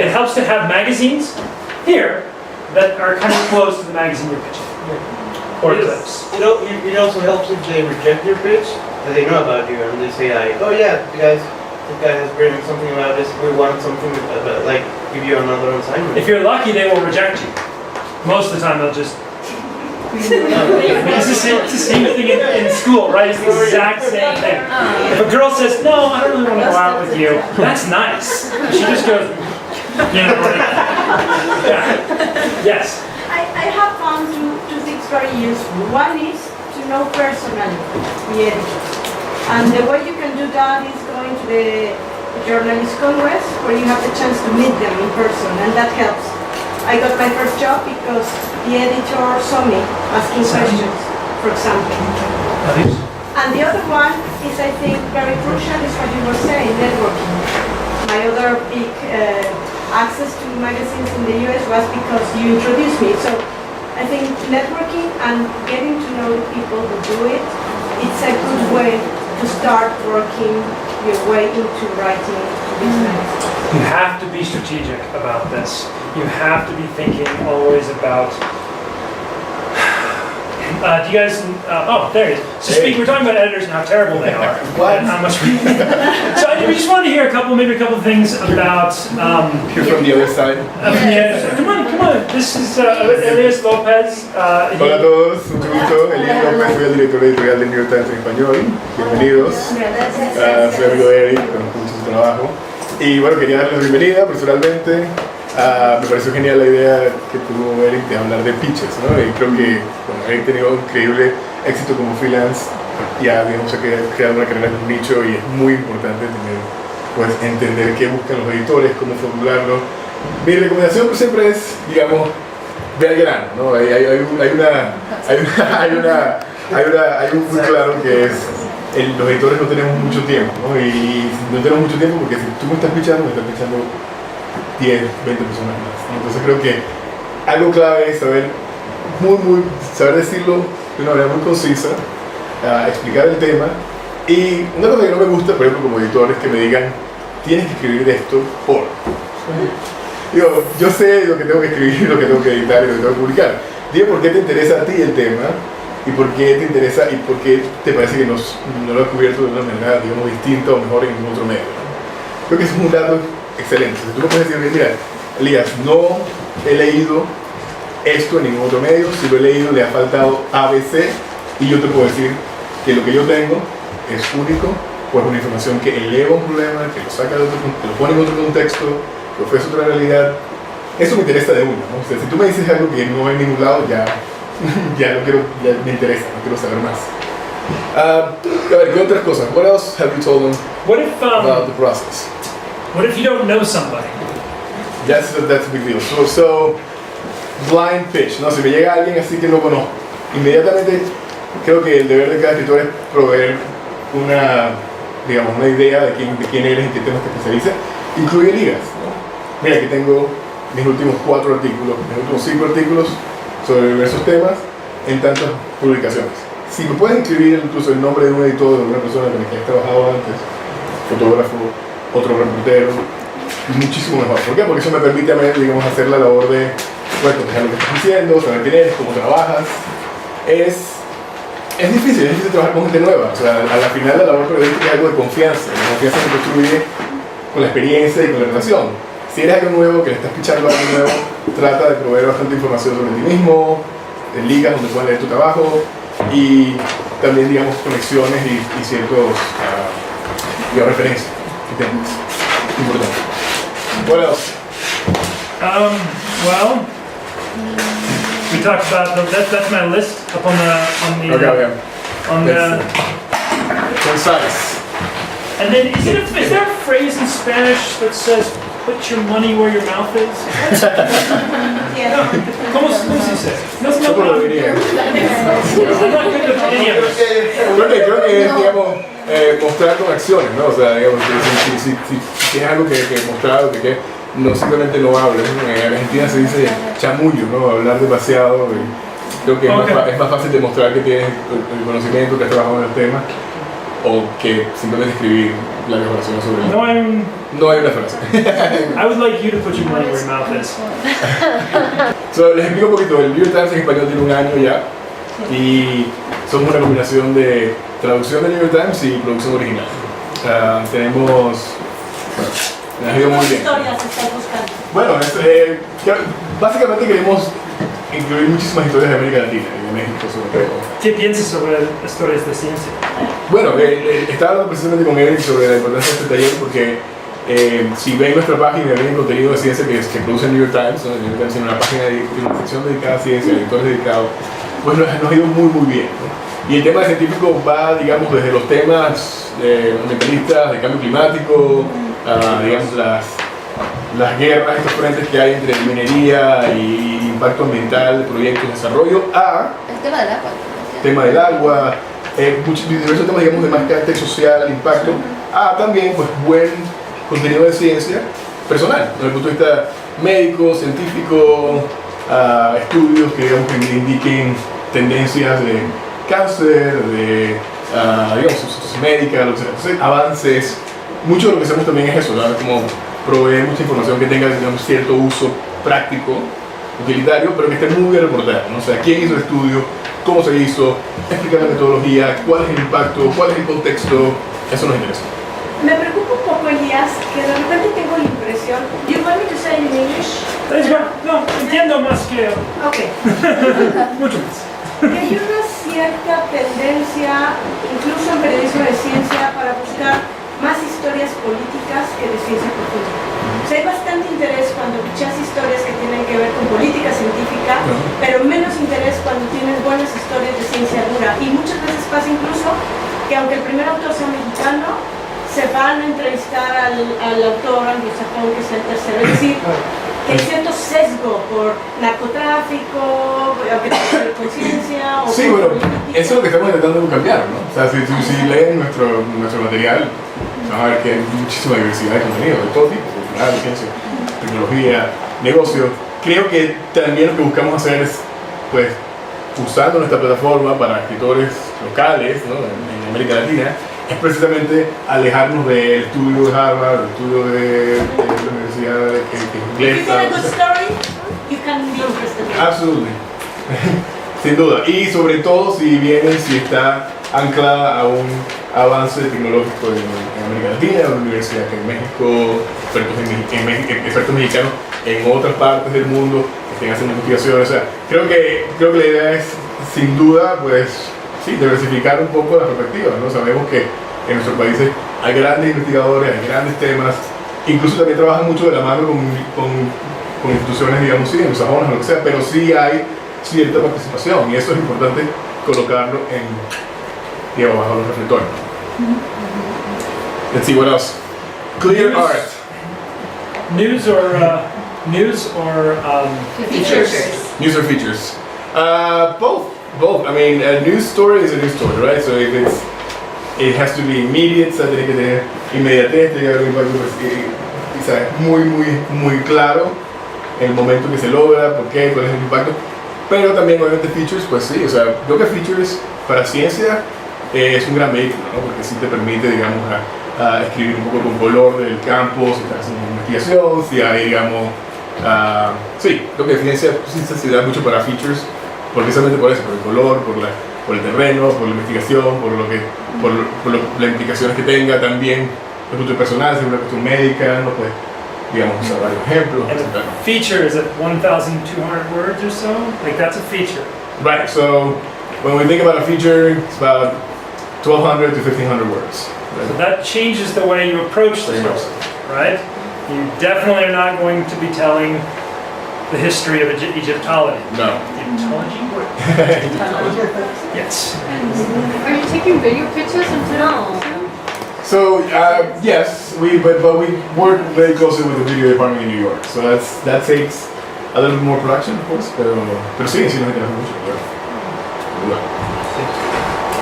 helps to have magazines here that are kind of close to the magazine you're pitching. Or clips. It also helps if they reject your pitch, that they know about you, and they say like, oh yeah, this guy has written something about this, we want something, like, give you another assignment. If you're lucky, they will reject you. Most of the time, they'll just... It's the same thing in school, right? It's the exact same thing. If a girl says, no, I don't really want to go out with you, that's nice. She just goes, Yes? I have found two things very useful. One is to know personally the editors. And the way you can do that is going to the Journalist Congress, where you have the chance to meet them in person, and that helps. I got my first job because the editor saw me asking questions, for example. And the other one is, I think, very crucial, is what you were saying, networking. My other big access to magazines in the US was because you introduced me. So I think networking and getting to know the people who do it, it's a good way to start working your way into writing business. You have to be strategic about this. You have to be thinking always about... do you guys... there it is. So we're talking about editors and how terrible they are. What? And how much we... So we just wanted to hear maybe a couple things about... You're from the other side. Come on. This is Elias Lopez. Hola a todos, mucho gusto. Elías López, soy el director editorial del New York Times en español. Bienvenidos. Soy amigo de Eric, conozco mucho su trabajo. Y bueno, quería darles la bienvenida personalmente. Me pareció genial la idea que tuvo Eric de hablar de pitches, ¿no? Y creo que Eric ha tenido un increíble éxito como freelance, ya digamos ha creado una carrera en un nicho y es muy importante entender qué buscan los editores, cómo formularlo. Mi recomendación siempre es, digamos, ve al grano, ¿no? Hay un muy claro que es los editores no tenemos mucho tiempo, ¿no? Y no tenemos mucho tiempo porque si tú me estás pitchando 10, 20 personas más, ¿no? Entonces creo que algo clave es saber decirlo de una manera muy concisa, explicar el tema. Y una cosa que no me gusta, por ejemplo, como editor, es que me digan, tienes que escribir esto por... Digo, yo sé lo que tengo que escribir, lo que tengo que editar y lo que tengo que publicar. Dime por qué te interesa a ti el tema y por qué te interesa y por qué te parece que no lo has cubierto de una manera, digamos, distinta o mejor en ningún otro medio, ¿no? Creo que eso es un dato excelente. Si tú me puedes decir, mira, Elías, no he leído esto en ningún otro medio, si lo he leído le ha faltado ABC, y yo te puedo decir que lo que yo tengo es único, pues una información que eleva un problema, que lo saca de otro, que lo pone en otro contexto, que ofrece otra realidad. Eso me interesa de uno, ¿no? O sea, si tú me dices algo que no hay en ningún lado, ya me interesa, no quiero saber más. A ver, ¿qué otras cosas? What else have you told them about the process? What if you don't know somebody? That's a big deal. So blind pitch, ¿no? Si me llega alguien así que no conozco, inmediatamente creo que el deber de cada escritor es proveer una idea de quién eres, en qué temas te especializas. Incluye ligas, ¿no? Mira, aquí tengo mis últimos 4 artículos, mis últimos 5 artículos sobre diversos temas en tantas publicaciones. Si me puedes inscribir incluso el nombre de un editor, de una persona con la que has trabajado antes, fotógrafo, otro reportero, muchísimo mejor. ¿Por qué? Porque eso me permite a mí, digamos, hacer la labor de cotejar lo que estás diciendo, saber quién eres, cómo trabajas. Es difícil trabajar con gente nueva. O sea, a la final la labor periodística es algo de confianza. La confianza se construye con la experiencia y con la relación. si eres algo nuevo, que le estás pichando algo nuevo, trata de proveer bastante información sobre ti mismo, ligas donde puedas leer tu trabajo y también, digamos, conexiones y ciertos, digamos, referencias que tengas. Importante. What else? Well, we talked about that's my list up on the Okay. on the. Concise. And then is there a phrase in Spanish that says "put your money where your mouth is"? ¿Cómo se dice? No, ¿Cómo lo diría? I'm not good with any of this. Creo que es, digamos, mostrar con acciones, ¿no? O sea, digamos, si tienes algo que mostrar o que no simplemente no hables. En Argentina se dice chamullo, ¿no? Hablar demasiado. Creo que es más fácil demostrar que tienes el conocimiento, que has trabajado en el tema, o que simplemente escribir la información sobre él. No hay una frase. I would like you to put your money where your mouth is. So, les explico un poquito. El New York Times en español tiene un año ya y somos una combinación de traducción del New York Times y producción original. Tenemos... me ha ido muy bien. Historias estás buscando. Bueno, básicamente queremos incluir muchísimas historias de América Latina y de México sobre todo. ¿Qué piensas sobre historias de ciencia? Bueno, estaba hablando precisamente con Erik sobre la importancia de este taller porque si ven nuestra página y ven el contenido de ciencia que produce el New York Times, ¿no? El New York Times tiene una página de una sección dedicada a ciencia, editores dedicados, pues nos ha ido muy bien, ¿no? Y el tema científico va, digamos, desde los temas ambientalistas, de cambio climático, digamos, las guerras, estos frentes que hay entre minería y impacto ambiental, proyectos de desarrollo, El tema del agua. tema del agua, diversos temas, digamos, de más carácter social, impacto, también, pues, buen contenido de ciencia personal, desde el punto de vista médico, científico, estudios que, digamos, que indiquen tendencias de cáncer, de, digamos, médica, entonces, avances. Mucho de lo que hacemos también es eso, ¿verdad? Como proveer mucha información que tenga, digamos, cierto uso práctico, utilitario, pero que esté muy bien reportada, ¿no? O sea, quién hizo el estudio, cómo se hizo, explicar la metodología, cuál es el impacto, cuál es el contexto, eso nos interesa. Me preocupa un poco, Elías, que de repente tengo la impresión. Do you want me to say it in English? No, entiendo más que... Okay. Mucho más. Que hay una cierta tendencia, incluso en periodismo de ciencia, para buscar más historias políticas que de ciencia profunda. O sea, hay bastante interés cuando pichas historias que tienen que ver con política científica, pero menos interés cuando tienes buenas historias de ciencia dura. Y muchas veces pasa incluso que aunque el primer autor sea mexicano, se van a entrevistar al autor anglosajón que es el tercero. Es decir, que hay cierto sesgo por narcotráfico, aunque tenga que ver con ciencia o sí, bueno, eso es lo que estamos intentando cambiar, ¿no? O sea, si leen nuestro material, van a ver que hay muchísima diversidad de contenido, de todo tipo, cultural, ciencia, tecnología, negocio. Creo que también lo que buscamos hacer es, pues, usando nuestra plataforma para escritores locales, ¿no? en América Latina, es precisamente alejarnos del estudio de Harvard, del estudio de la universidad inglesa. Absolutely. Sin duda. Y sobre todo si está anclada a un avance tecnológico en América Latina, en una universidad que en México, expertos mexicanos en otras partes del mundo que estén haciendo investigaciones. O sea, creo que la idea es, sin duda, pues, sí, diversificar un poco las perspectivas, ¿no? Sabemos que en nuestros países hay grandes investigadores, hay grandes temas, incluso también trabajan mucho de la mano con instituciones, digamos, sí, anglosajonas o lo que sea, pero sí hay cierta participación y eso es importante colocarlo digamos, bajo los reflectores. Let's see what else. Clear art. News or Features. News or features? Both. I mean, a news story is a news story, right? So if it has to be immediate, o sea, tiene que tener inmediatez, tiene que haber un impacto muy claro el momento que se logra, por qué, cuál es el impacto. Pero también, obviamente, features, pues sí, o sea, creo que features para ciencia es un gran vehículo, ¿no? Porque sí te permite, digamos, a escribir un poco con color del campo, si estás haciendo una investigación, si hay, digamos, sí, creo que ciencia se da mucho para features, precisamente por eso, por el color, por el terreno, por la investigación, por las implicaciones que tenga también, el punto personal, si es una cuestión médica, ¿no? Pues digamos, usar varios ejemplos, And etc. a feature is at 1,200 words or so? Like that's a feature. Right, so when we think about a feature, it's about 1,200 to 1,500 words. So that changes the way you approach the Very much story, right? You definitely are not going to be telling the history of Egyptology. No. Egyptology? Yes. Are you taking video pictures and No. So yes, but we work very closely with the video department in New York. So that takes a little bit more production, of course. Pero sí nos interesa mucho. Claro.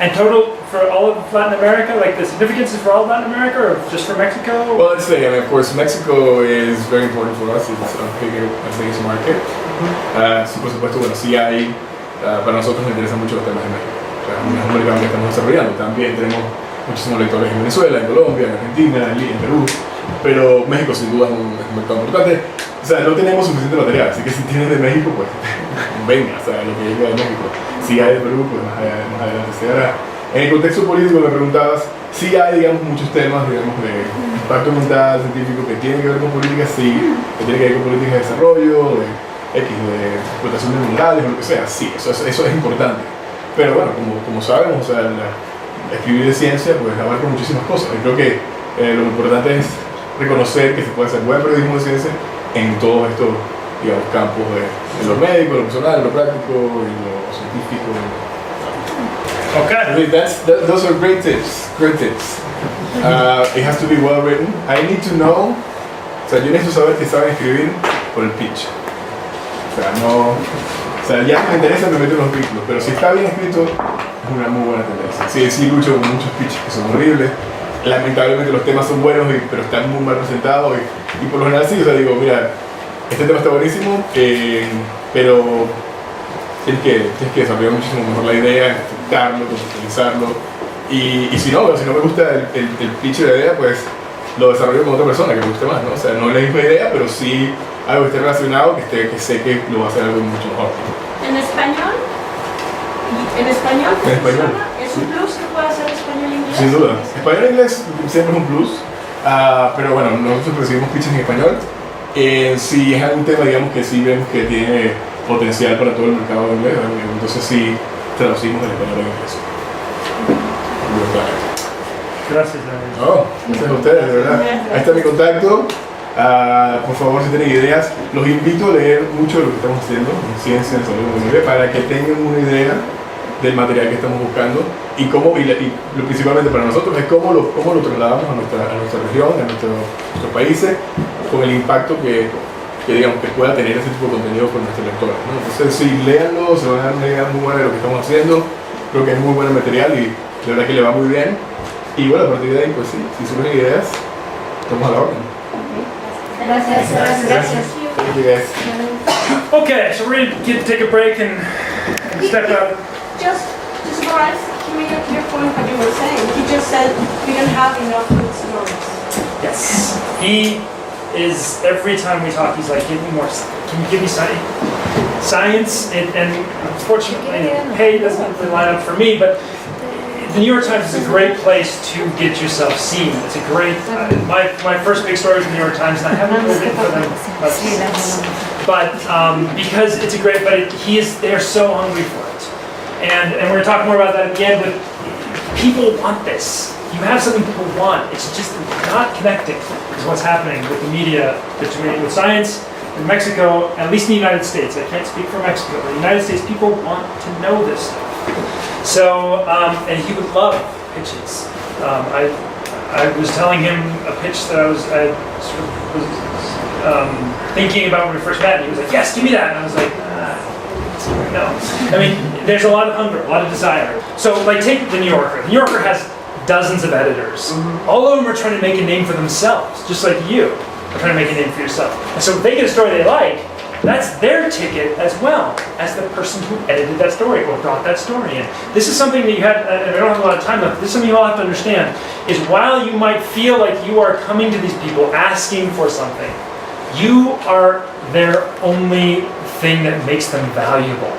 And total for all of Latin America, like the significance is for all of Latin America or just for Mexico? Well, let's say, I mean, of course, Mexico is very important for us. It's our biggest market. Sí, por supuesto, bueno, sí hay, para nosotros nos interesan mucho los temas de México. O sea, es un mercado que estamos desarrollando. También tenemos muchísimos lectores en Venezuela, en Colombia, en Argentina, en Perú. Pero México sin duda es un mercado importante. O sea, no tenemos suficiente material, así que si tienes de México, pues venga, o sea, lo que llega de México. Si hay de Perú, pues más adelante se hará. En el contexto político me preguntabas, sí hay, digamos, muchos temas, digamos, de impacto ambiental, científico, que tienen que ver con políticas, sí, que tienen que ver con políticas de desarrollo, de de explotación de minerales o lo que sea, sí, eso es importante. Pero bueno, como sabemos, o sea, escribir de ciencia, pues abarca muchísimas cosas. Y creo que lo importante es reconocer que se puede hacer buen periodismo de ciencia en todos estos, digamos, campos de lo médico, lo personal, lo práctico, y lo científico. Okay. Those are great tips. Great tips. It has to be well written. I need to know. O sea, yo necesito saber que saben escribir por el pitch. O sea, ya me interesa, me meto en los vínculos, pero si está bien escrito, es una muy buena tendencia. Sí, lucho con muchos pitches que son horribles. Lamentablemente los temas son buenos, pero están muy mal presentados. Y por lo general sí, o sea, digo, mira, este tema está buenísimo, pero tienes que desarrollar muchísimo mejor la idea, estructurarlo, conceptualizarlo. Y si no me gusta el pitch de la idea, pues lo desarrollo con otra persona que me guste más, ¿no? O sea, no es la misma idea, pero sí algo que esté relacionado, que sé que lo va a hacer algo mucho mejor. ¿En español? ¿En español? En español. ¿Es un plus que pueda hacer español e inglés? Sin duda. Español e inglés siempre es un plus, pero bueno, nosotros recibimos pitches en español. Si es algún tema, digamos, que sí vemos que tiene potencial para todo el mercado inglés, entonces sí traducimos del español en inglés. Gracias, Daniel. Gracias a ustedes, de verdad. Ahí está mi contacto. Por favor, si tienen ideas, los invito a leer mucho de lo que estamos haciendo en Ciencia, en Salud, para que tengan una idea del material que estamos buscando y lo principalmente para nosotros es cómo lo trasladamos a nuestra región, a nuestros países, con el impacto que digamos que pueda tener ese tipo de contenido con nuestros lectores, ¿no? Entonces, sí, léanlo, se van a dar una idea muy buena de lo que estamos haciendo. Creo que es muy buen material y de verdad que le va muy bien. Y bueno, a partir de ahí, pues sí, si surgen ideas, estamos a la orden. Gracias. Thank you guys. Okay, so we're going to take a break and step out. Just summarize, he made a clear point what you were saying. He just said we don't have enough good stories. Yes. He is, every time we talk, he's like, give me more, can you give me science? And unfortunately, pay doesn't really line up for me, but the New York Times is a great place to get yourself seen. It's a great, my first big story was in the New York Times, and I haven't really written for them much since. But because it's a great, they're so hungry for it. And we're going to talk more about that at the end, but people want this. You have something people want. It's just not connecting is what's happening with the media, with science in Mexico, at least in the United States. I can't speak for Mexico, but in the United States, people want to know this stuff. So, and he would love pitches. I was telling him a pitch that I was thinking about when we first met, and he was like, yes, give me that. And I was like, no. I mean, there's a lot of hunger, a lot of desire. So, like, take The New Yorker. The New Yorker has dozens of editors. All of them are trying to make a name for themselves, just like you are trying to make a name for yourself. And so if they get a story they like, that's their ticket as well as the person who edited that story or brought that story in. This is something that you have, and I don't have a lot of time left, this is something you all have to understand, is while you might feel like you are coming to these people asking for something, you are their only thing that makes them valuable.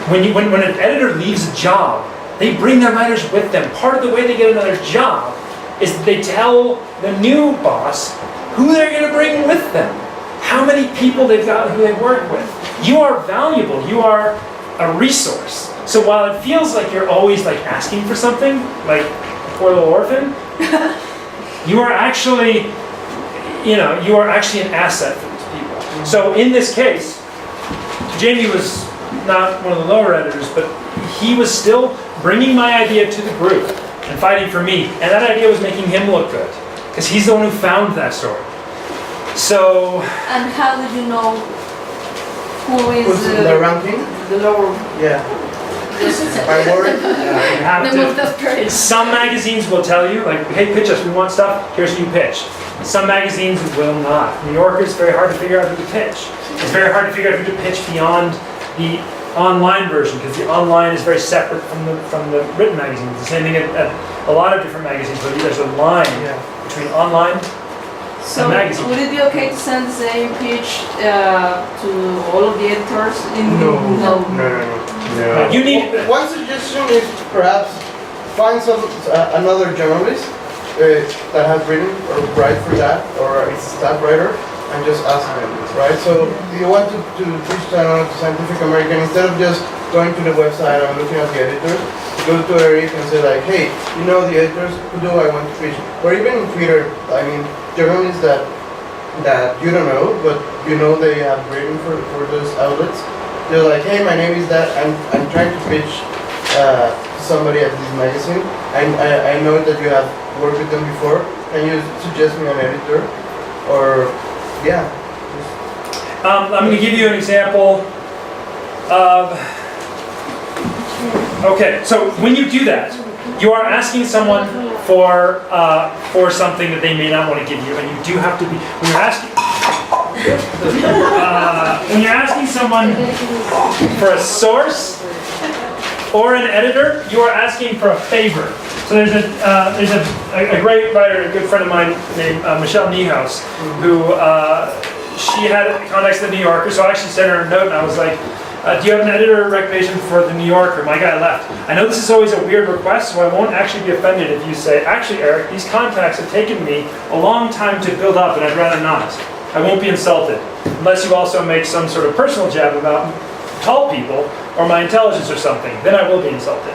When an editor leaves a job, they bring their writers with them. Part of the way they get another job is they tell the new boss, who they're going to bring with them, how many people they've got who they work with. You are valuable. You are a resource. So while it feels like you're always like asking for something, like poor little orphan, you are actually, you are actually an asset for these people. So in this case, Jamie was not one of the lower editors, but he was still bringing my idea to the group and fighting for me. And that idea was making him look good, because he's the one who found that story. So... And how did you know who is Who's the ranking? the lower? Yeah. By word? You have to. Some magazines will tell you, like, hey, pitch us, we want stuff, here's who you pitch. Some magazines will not. New Yorker is very hard to figure out who to pitch. It's very hard to figure out who to pitch beyond the online version, because the online is very separate from the written magazines. The same thing at a lot of different magazines, but there's a line between online So and magazine. would it be okay to send the same pitch to all of the editors? No. No. You need... One suggestion is perhaps find another journalist that has written or write for that, or is a staff writer, and just ask them, right? So if you want to pitch to another Scientific American, instead of just going to the website and looking at the editors, go to Erik and say like, hey, the editors, who do I want to pitch? Or even in Twitter, I mean, journalists that you don't know, but they have written for those outlets. They're like, hey, my name is that, I'm trying to pitch somebody at this magazine. I know that you have worked with them before. Can you suggest me an editor? Or, yeah. I'm going to give you an example of... Okay, so when you do that, you are asking someone for something that they may not want to give you, and you do have to be... When you're asking someone for a source or an editor, you are asking for a favor. So there's a great writer, a good friend of mine named Michelle Niehaus, who she had contacts at the New Yorker, so I actually sent her a note and I was like, do you have an editor recommendation for the New Yorker? My guy left. I know this is always a weird request, so I won't actually be offended if you say, actually, Erik, these contacts have taken me a long time to build up and I'd rather not. I won't be insulted, unless you also make some sort of personal jab about tall people or my intelligence or something. Then I will be insulted.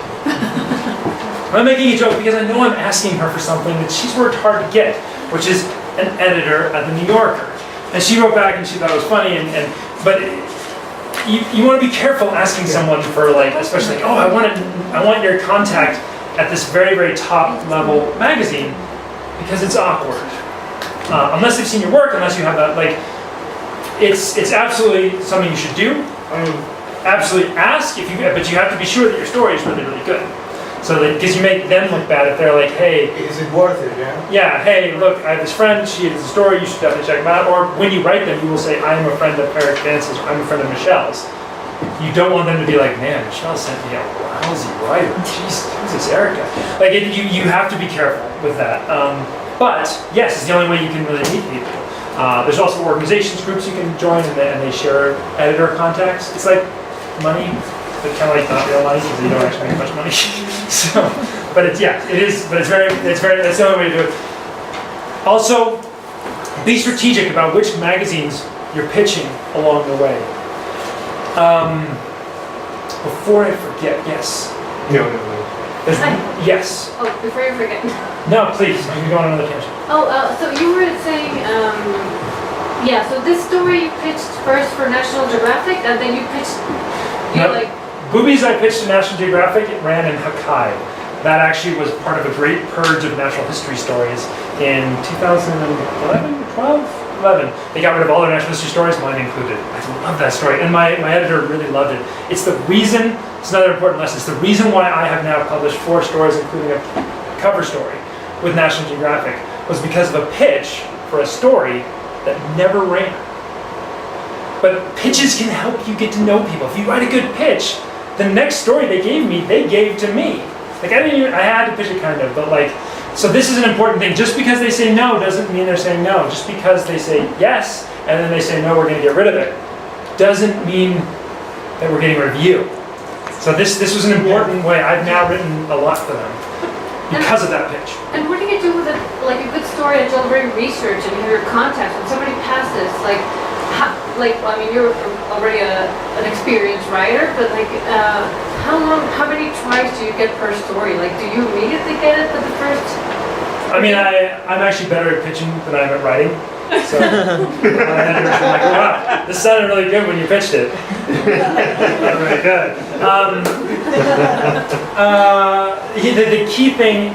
I'm making a joke because I know I'm asking her for something that she's worked hard to get, which is an editor at the New Yorker. And she wrote back and she thought it was funny, but you want to be careful asking someone for, like, especially like, oh, I want your contact at this very, very top level magazine, because it's awkward. Unless they've seen your work, unless you have that, like, it's absolutely something you should do. Absolutely ask, but you have to be sure that your story is really, really good. So because you make them look bad if they're like, hey... Is it worth it, yeah? Yeah, hey, look, I have this friend, she has a story, you should definitely check them out. Or when you write them, you will say, I am a friend of Erik Vance's, I'm a friend of Michelle's. You don't want them to be like, man, Michelle sent me a lousy writer. Jeez, who's this Erica? Like, you have to be careful with that. But, yes, it's the only way you can really meet people. There's also organizations, groups you can join, and they share editor contacts. It's like money, but kind of like not real money, because you don't actually make much money. So, but it's the only way to do it. Also, be strategic about which magazines you're pitching along the way. Before I forget, yes. No. Yes. Oh, before you forget. No, please, you can go on another tangent. So you were saying, so this story you pitched first for National Geographic, and then you pitched, Boobies I pitched to National Geographic, it ran in Hakai. That actually was part of a great purge of natural history stories in 2011, 12? 11. They got rid of all their natural history stories, mine included. I love that story, and my editor really loved it. It's another important lesson. It's the reason why I have now published 4 stories, including a cover story with National Geographic, was because of a pitch for a story that never ran. But pitches can help you get to know people. If you write a good pitch, the next story they gave to me. Like, I had to pitch it kind of, but like, so this is an important thing. Just because they say no doesn't mean they're saying no. Just because they say yes, and then they say no, we're gonna get rid of it, doesn't mean that we're getting rid of you. So this was an important way. I've now written a lot for them. because of that pitch. And what do you do with like a good story until very research and your contacts when somebody passes? Like, I mean, you're already an experienced writer, but like, how many tries do you get per story? Like, do you immediately get it for the first? I mean, I'm actually better at pitching than I am at writing. So my editors are like, wow, this sounded really good when you pitched it. Really good. The key thing,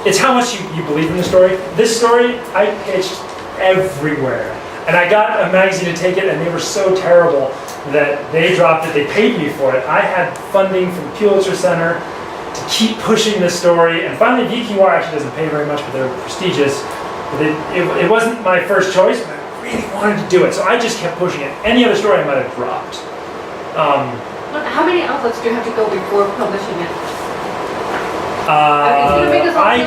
it's how much you believe in the story. This story, I pitched everywhere. And I got a magazine to take it, and they were so terrible that they dropped it. They paid me for it. I had funding from the Pulitzer Center to keep pushing this story. And finally, VQR actually doesn't pay very much, but they're prestigious. But it wasn't my first choice, but I really wanted to do it. So I just kept pushing it. Any other story I might have dropped. How many outlets do you have to go before publishing it? I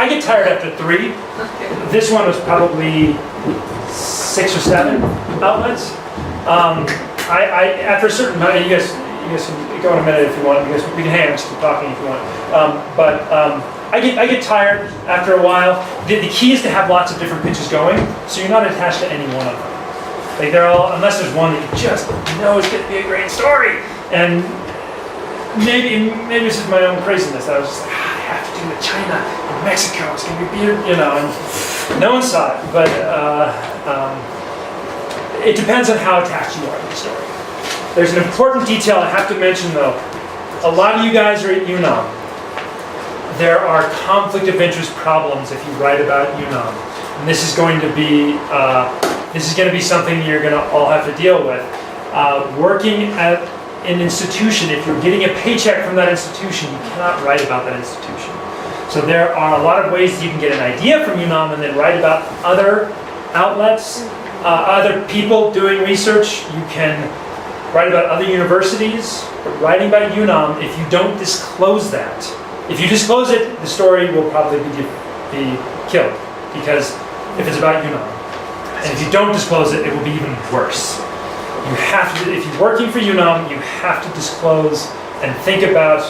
get tired after 3. Okay. This one was probably 6 or 7 outlets. After a certain amount, you guys can go in a minute if you want. We can hang on, just keep talking if you want. I get tired after a while. The key is to have lots of different pitches going, so you're not attached to any one of them. Like they're all, unless there's one that you just know is going to be a great story. And maybe it's just my own craziness. I was just like, I have to do with China and Mexico. It's going to be beautiful, and no one saw it. But it depends on how attached you are to the story. There's an important detail I have to mention, though. A lot of you guys are at UNAM. There are conflict of interest problems if you write about UNAM, and this is going to be something you're going to all have to deal with. Working at an institution, if you're getting a paycheck from that institution, you cannot write about that institution. So there are a lot of ways that you can get an idea from UNAM and then write about other outlets, other people doing research. You can write about other universities, but writing about UNAM, if you don't disclose that, if you disclose it, the story will probably be killed, because if it's about UNAM. And if you don't disclose it, it will be even worse. You have to, if you're working for UNAM, you have to disclose and think about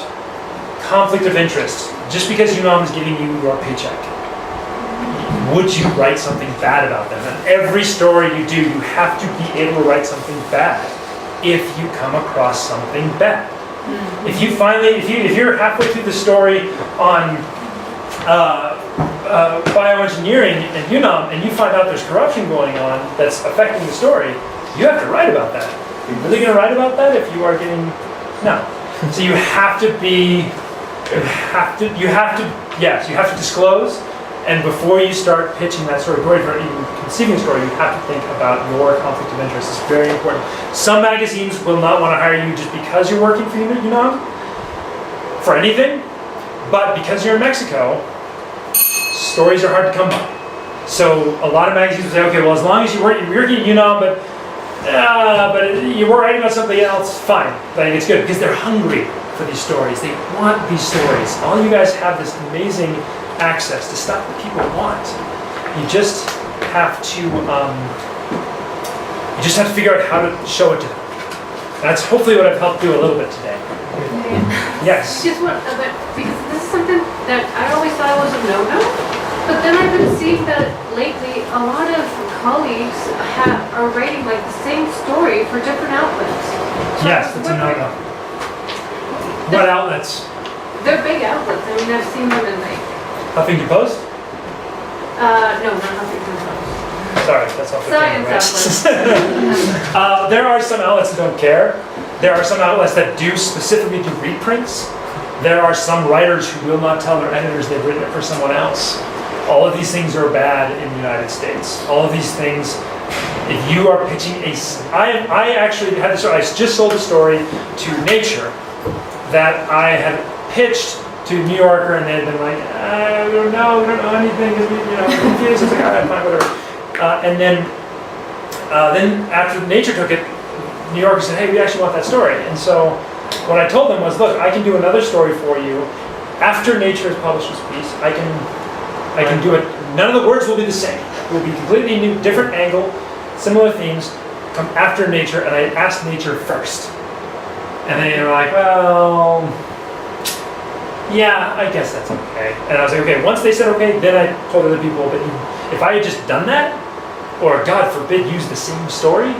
conflict of interest. Just because UNAM is giving you your paycheck, would you write something bad about them? And every story you do, you have to be able to write something bad if you come across something bad. If you're halfway through the story on bioengineering at UNAM and you find out there's corruption going on that's affecting the story, you have to write about that. You're really going to write about that if you are getting, no. So you have to disclose, and before you start pitching that story, before you're even conceiving a story, you have to think about your conflict of interest. It's very important. Some magazines will not want to hire you just because you're working for UNAM, for anything, but because you're in Mexico, stories are hard to come by. So a lot of magazines will say, okay, well, as long as you're working at UNAM, but you were writing about something else, fine. Like, it's good, because they're hungry for these stories. They want these stories. All you guys have this amazing access to stuff that people want. You just have to figure out how to show it to them. That's hopefully what I've helped do a little bit today. Yes. Just what, because this is something that I always thought was a no-no, but then I've been seeing that lately a lot of colleagues are writing like the same story for different outlets. So yes, that's a no-no. What outlets? They're big outlets. I mean, I've seen them in like... Huffington Post? No, not Huffington Post. Sorry, that's off the Science outlets. There are some outlets that don't care. There are some outlets that do specifically do reprints. There are some writers who will not tell their editors they've written it for someone else. All of these things are bad in the United States. All of these things, if you are pitching I actually had this, I just sold a story to Nature that I had pitched to New Yorker, and they had been like, we don't know anything, confused. I was like, all right, fine, whatever. And then after Nature took it, New Yorker said, hey, we actually want that story. And so what I told them was, look, I can do another story for you. After Nature has published this piece, I can do it. None of the words will be the same. It will be completely new, different angle, similar themes, come after Nature, and I asked Nature first. And they were like, well, yeah, I guess that's okay. And I was like, okay, once they said okay, then I told other people, but if I had just done that, or God forbid, use the same story,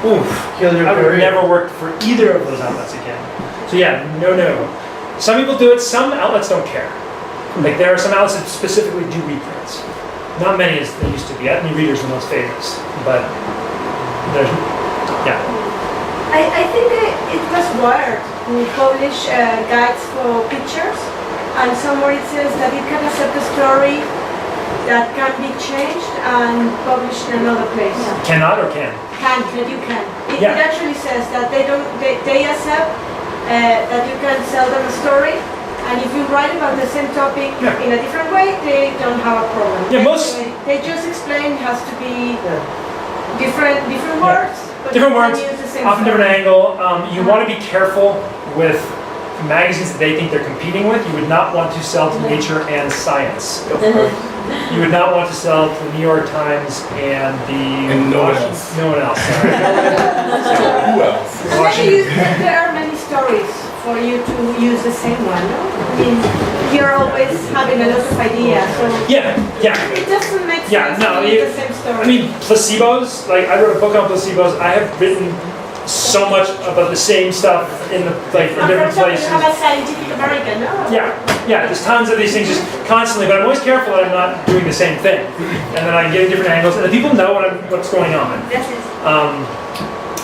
oof, I would have never worked for either of those outlets again. So yeah, no. Some people do it, some outlets don't care. Like there are some outlets that specifically do reprints. Not many as they used to be. Ethnic readers are the most famous, but there's, yeah. I think it was Wired who published guides for pictures, and somewhere it says that you can accept a story that can be changed and published in another place. Cannot or can? Can, that you can. It Yeah. actually says that they accept that you can sell them a story, and if you write about the same topic Yeah. in a different way, they don't have a problem. Yeah, most- They just explain it has to be different words. But Different you can words, use the same often story. different angle. You want to be careful with magazines that they think they're competing with. You would not want to sell to Nature and Science. You would not want to sell to the New York Times and the... And no one else. No one else, sorry. Who else? And maybe there are many stories for you to use the same one, no? I mean, you're always having a lot of ideas, so Yeah. it doesn't make Yeah, sense no, to use the same story. I mean, placebos, like I wrote a book on placebos. I have written so much about the same stuff in the, like, And from for different example, places. you have a Scientific American, no? Yeah, there's tons of these things just constantly, but I'm always careful that I'm not doing the same thing. And then I'm getting different angles, and the people know what's going on. That's it.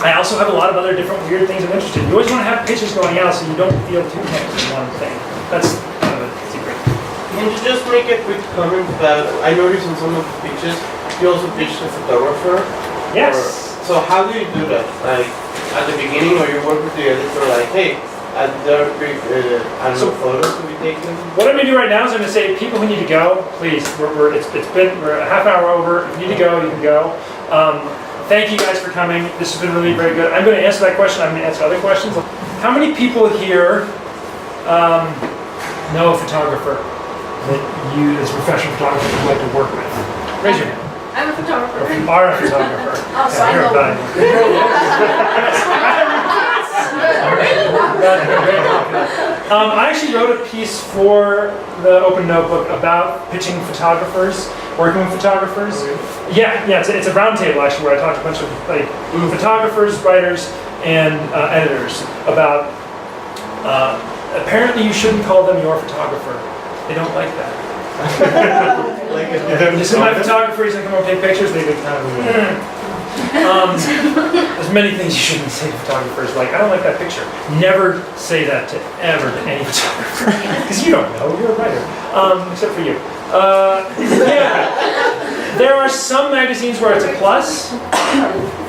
I also have a lot of other different weird things I'm interested in. You always want to have pitches going out so you don't feel too connected to one thing. That's kind of a secret. Can you just make a quick comment that I noticed in some of the pitches, you also pitched a photographer? Yes. So how do you do that? Like at the beginning, or you work with the editor, like, hey, there are photos to be taken? What I'm going to do right now is I'm going to say, people who need to go, please, we're a half hour over. If you need to go, you can go. Thank you guys for coming. This has been really very good. I'm going to answer that question. I'm going to answer other questions. How many people here know a photographer that you, as a professional photographer, would like to work with? Raise your hand. I'm a photographer. You are a photographer. Oh, so I you're know. I actually wrote a piece for the Open Notebook about pitching photographers, working with photographers. Yeah, it's a round table actually where I talked to a bunch of like photographers, writers, and editors about. Apparently, you shouldn't call them your photographer. They don't like that. This is my photographer. He's gonna come over and take pictures. They get kind of. There's many things you shouldn't say to photographers. Like, I don't like that picture. Never say that to any photographer, because you don't know. You're a writer, except for you. Yeah, there are some magazines where it's a plus.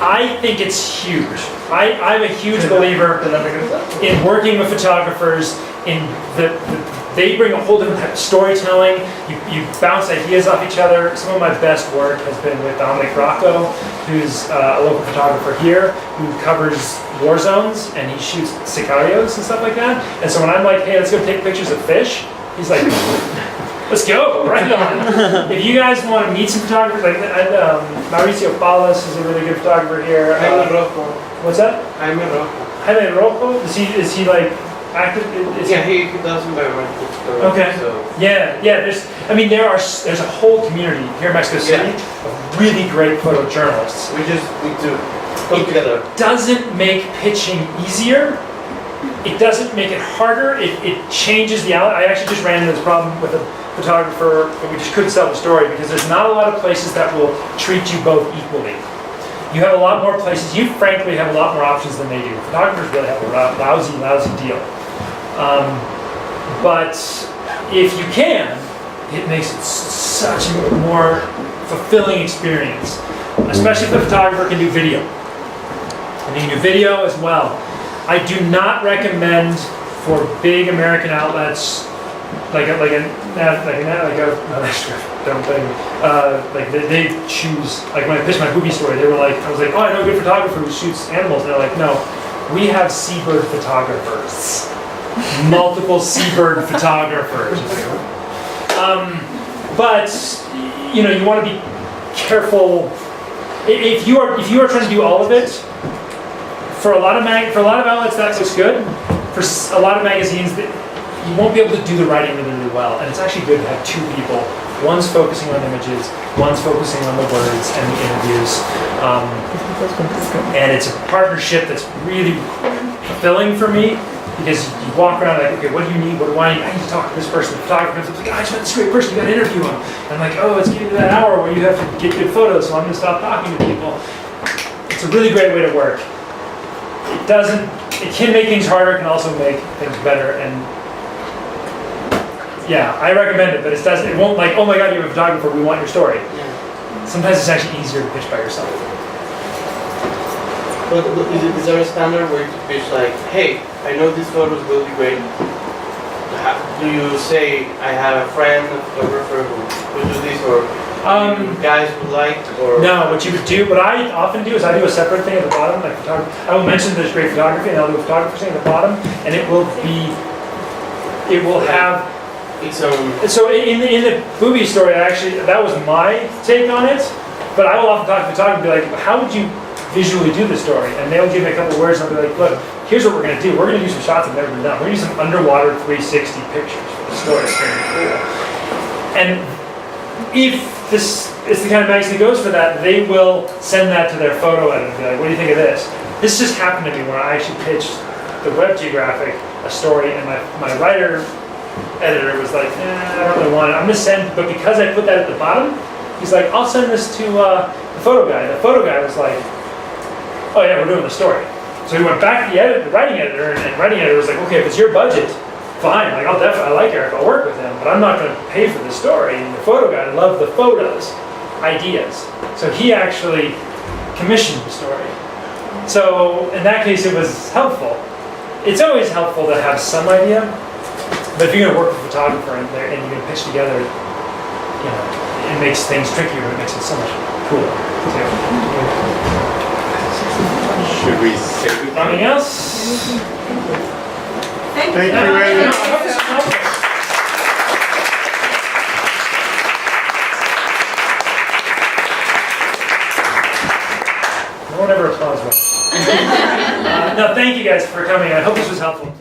I think it's huge. I'm a huge believer in working with photographers. They bring a whole different type of storytelling. You bounce ideas off each other. Some of my best work has been with Dominic Rocco, who's a local photographer here, who covers war zones, and he shoots sicarios and stuff like that. And so when I'm like, hey, let's go take pictures of fish, he's like, let's go, right on. If you guys want to meet some photographers, like Mauricio Palas is a really good photographer here. Jaime Rojo. What's that? Jaime Rojo. Jaime Rojo? Is he like active? Yeah, he does environmental stuff. Okay. So. Yeah. There's a whole community here in Mexico City of really great photojournalists. We just need to come together. It doesn't make pitching easier. It doesn't make it harder. It changes the outlet. I actually just ran into this problem with a photographer, but we just couldn't sell the story because there's not a lot of places that will treat you both equally. You have a lot more places. You frankly have a lot more options than they do. Photographers really have a lousy deal. But if you can, it makes it such a more fulfilling experience, especially if the photographer can do video. And they can do video as well. I do not recommend for big American outlets like they choose, like when I pitched my movie story, they were like, I was like, oh, I know a good photographer who shoots animals. And they're like, no, we have seabird photographers, multiple seabird photographers. But you know, you want to be careful. If you are trying to do all of it, for a lot of outlets that looks good. For a lot of magazines, you won't be able to do the writing really, really well. And it's actually good to have two people. One's focusing on images, one's focusing on the words and the interviews. And it's a partnership that's really fulfilling for me, because you walk around like, okay, what do you need? What do I need? I need to talk to this person. The photographer comes up like, I just met this great person, you gotta interview him. And I'm like, oh, it's getting to that hour where you have to get good photos, so I'm gonna stop talking to people. It's a really great way to work. It can make things harder, it can also make things better. And yeah, I recommend it, but it won't like, oh my God, you have a photographer, we want your story. Sometimes it's actually easier to pitch by yourself. But is there a standard way to pitch like, hey, I know these photos will be great. Do you say, I have a friend, a photographer who do this, or you guys would like, or? No, what I often do is I do a separate thing at the bottom, like I will mention there's great photography, and I'll do a photography thing at the bottom, and it will have its own. So in the booby story, that was my take on it, but I will often talk to photography and be like, how would you visually do the story? And they'll give me a couple words, and I'll be like, look, here's what we're going to do. We're going to do some shots that have never been done. We're going to do some underwater 360 pictures for the story. It's going to be cool. And if this is the kind of magazine that goes for that, they will send that to their photo editor and be like, what do you think of this? This just happened to me when I actually pitched the Web Geographic a story, and my writer editor was like, I don't really want it. I'm going to send, but because I put that at the bottom, he's like, I'll send this to the photo guy. The photo guy was like, oh yeah, we're doing the story. So he went back to the writing editor, and the writing editor was like, okay, if it's your budget, fine. Like I like Erik, I'll work with him, but I'm not going to pay for the story. And the photo guy loved the photos, ideas. So he actually commissioned the story. So in that case, it was helpful. It's always helpful to have some idea, but if you're going to work with a photographer and you're going to pitch together, it makes things trickier, but it makes it so much cooler too. Should we say goodbye? Anything else? Thank Thank you very much. No one ever applauds me. No, thank you guys for coming. I hope this was helpful.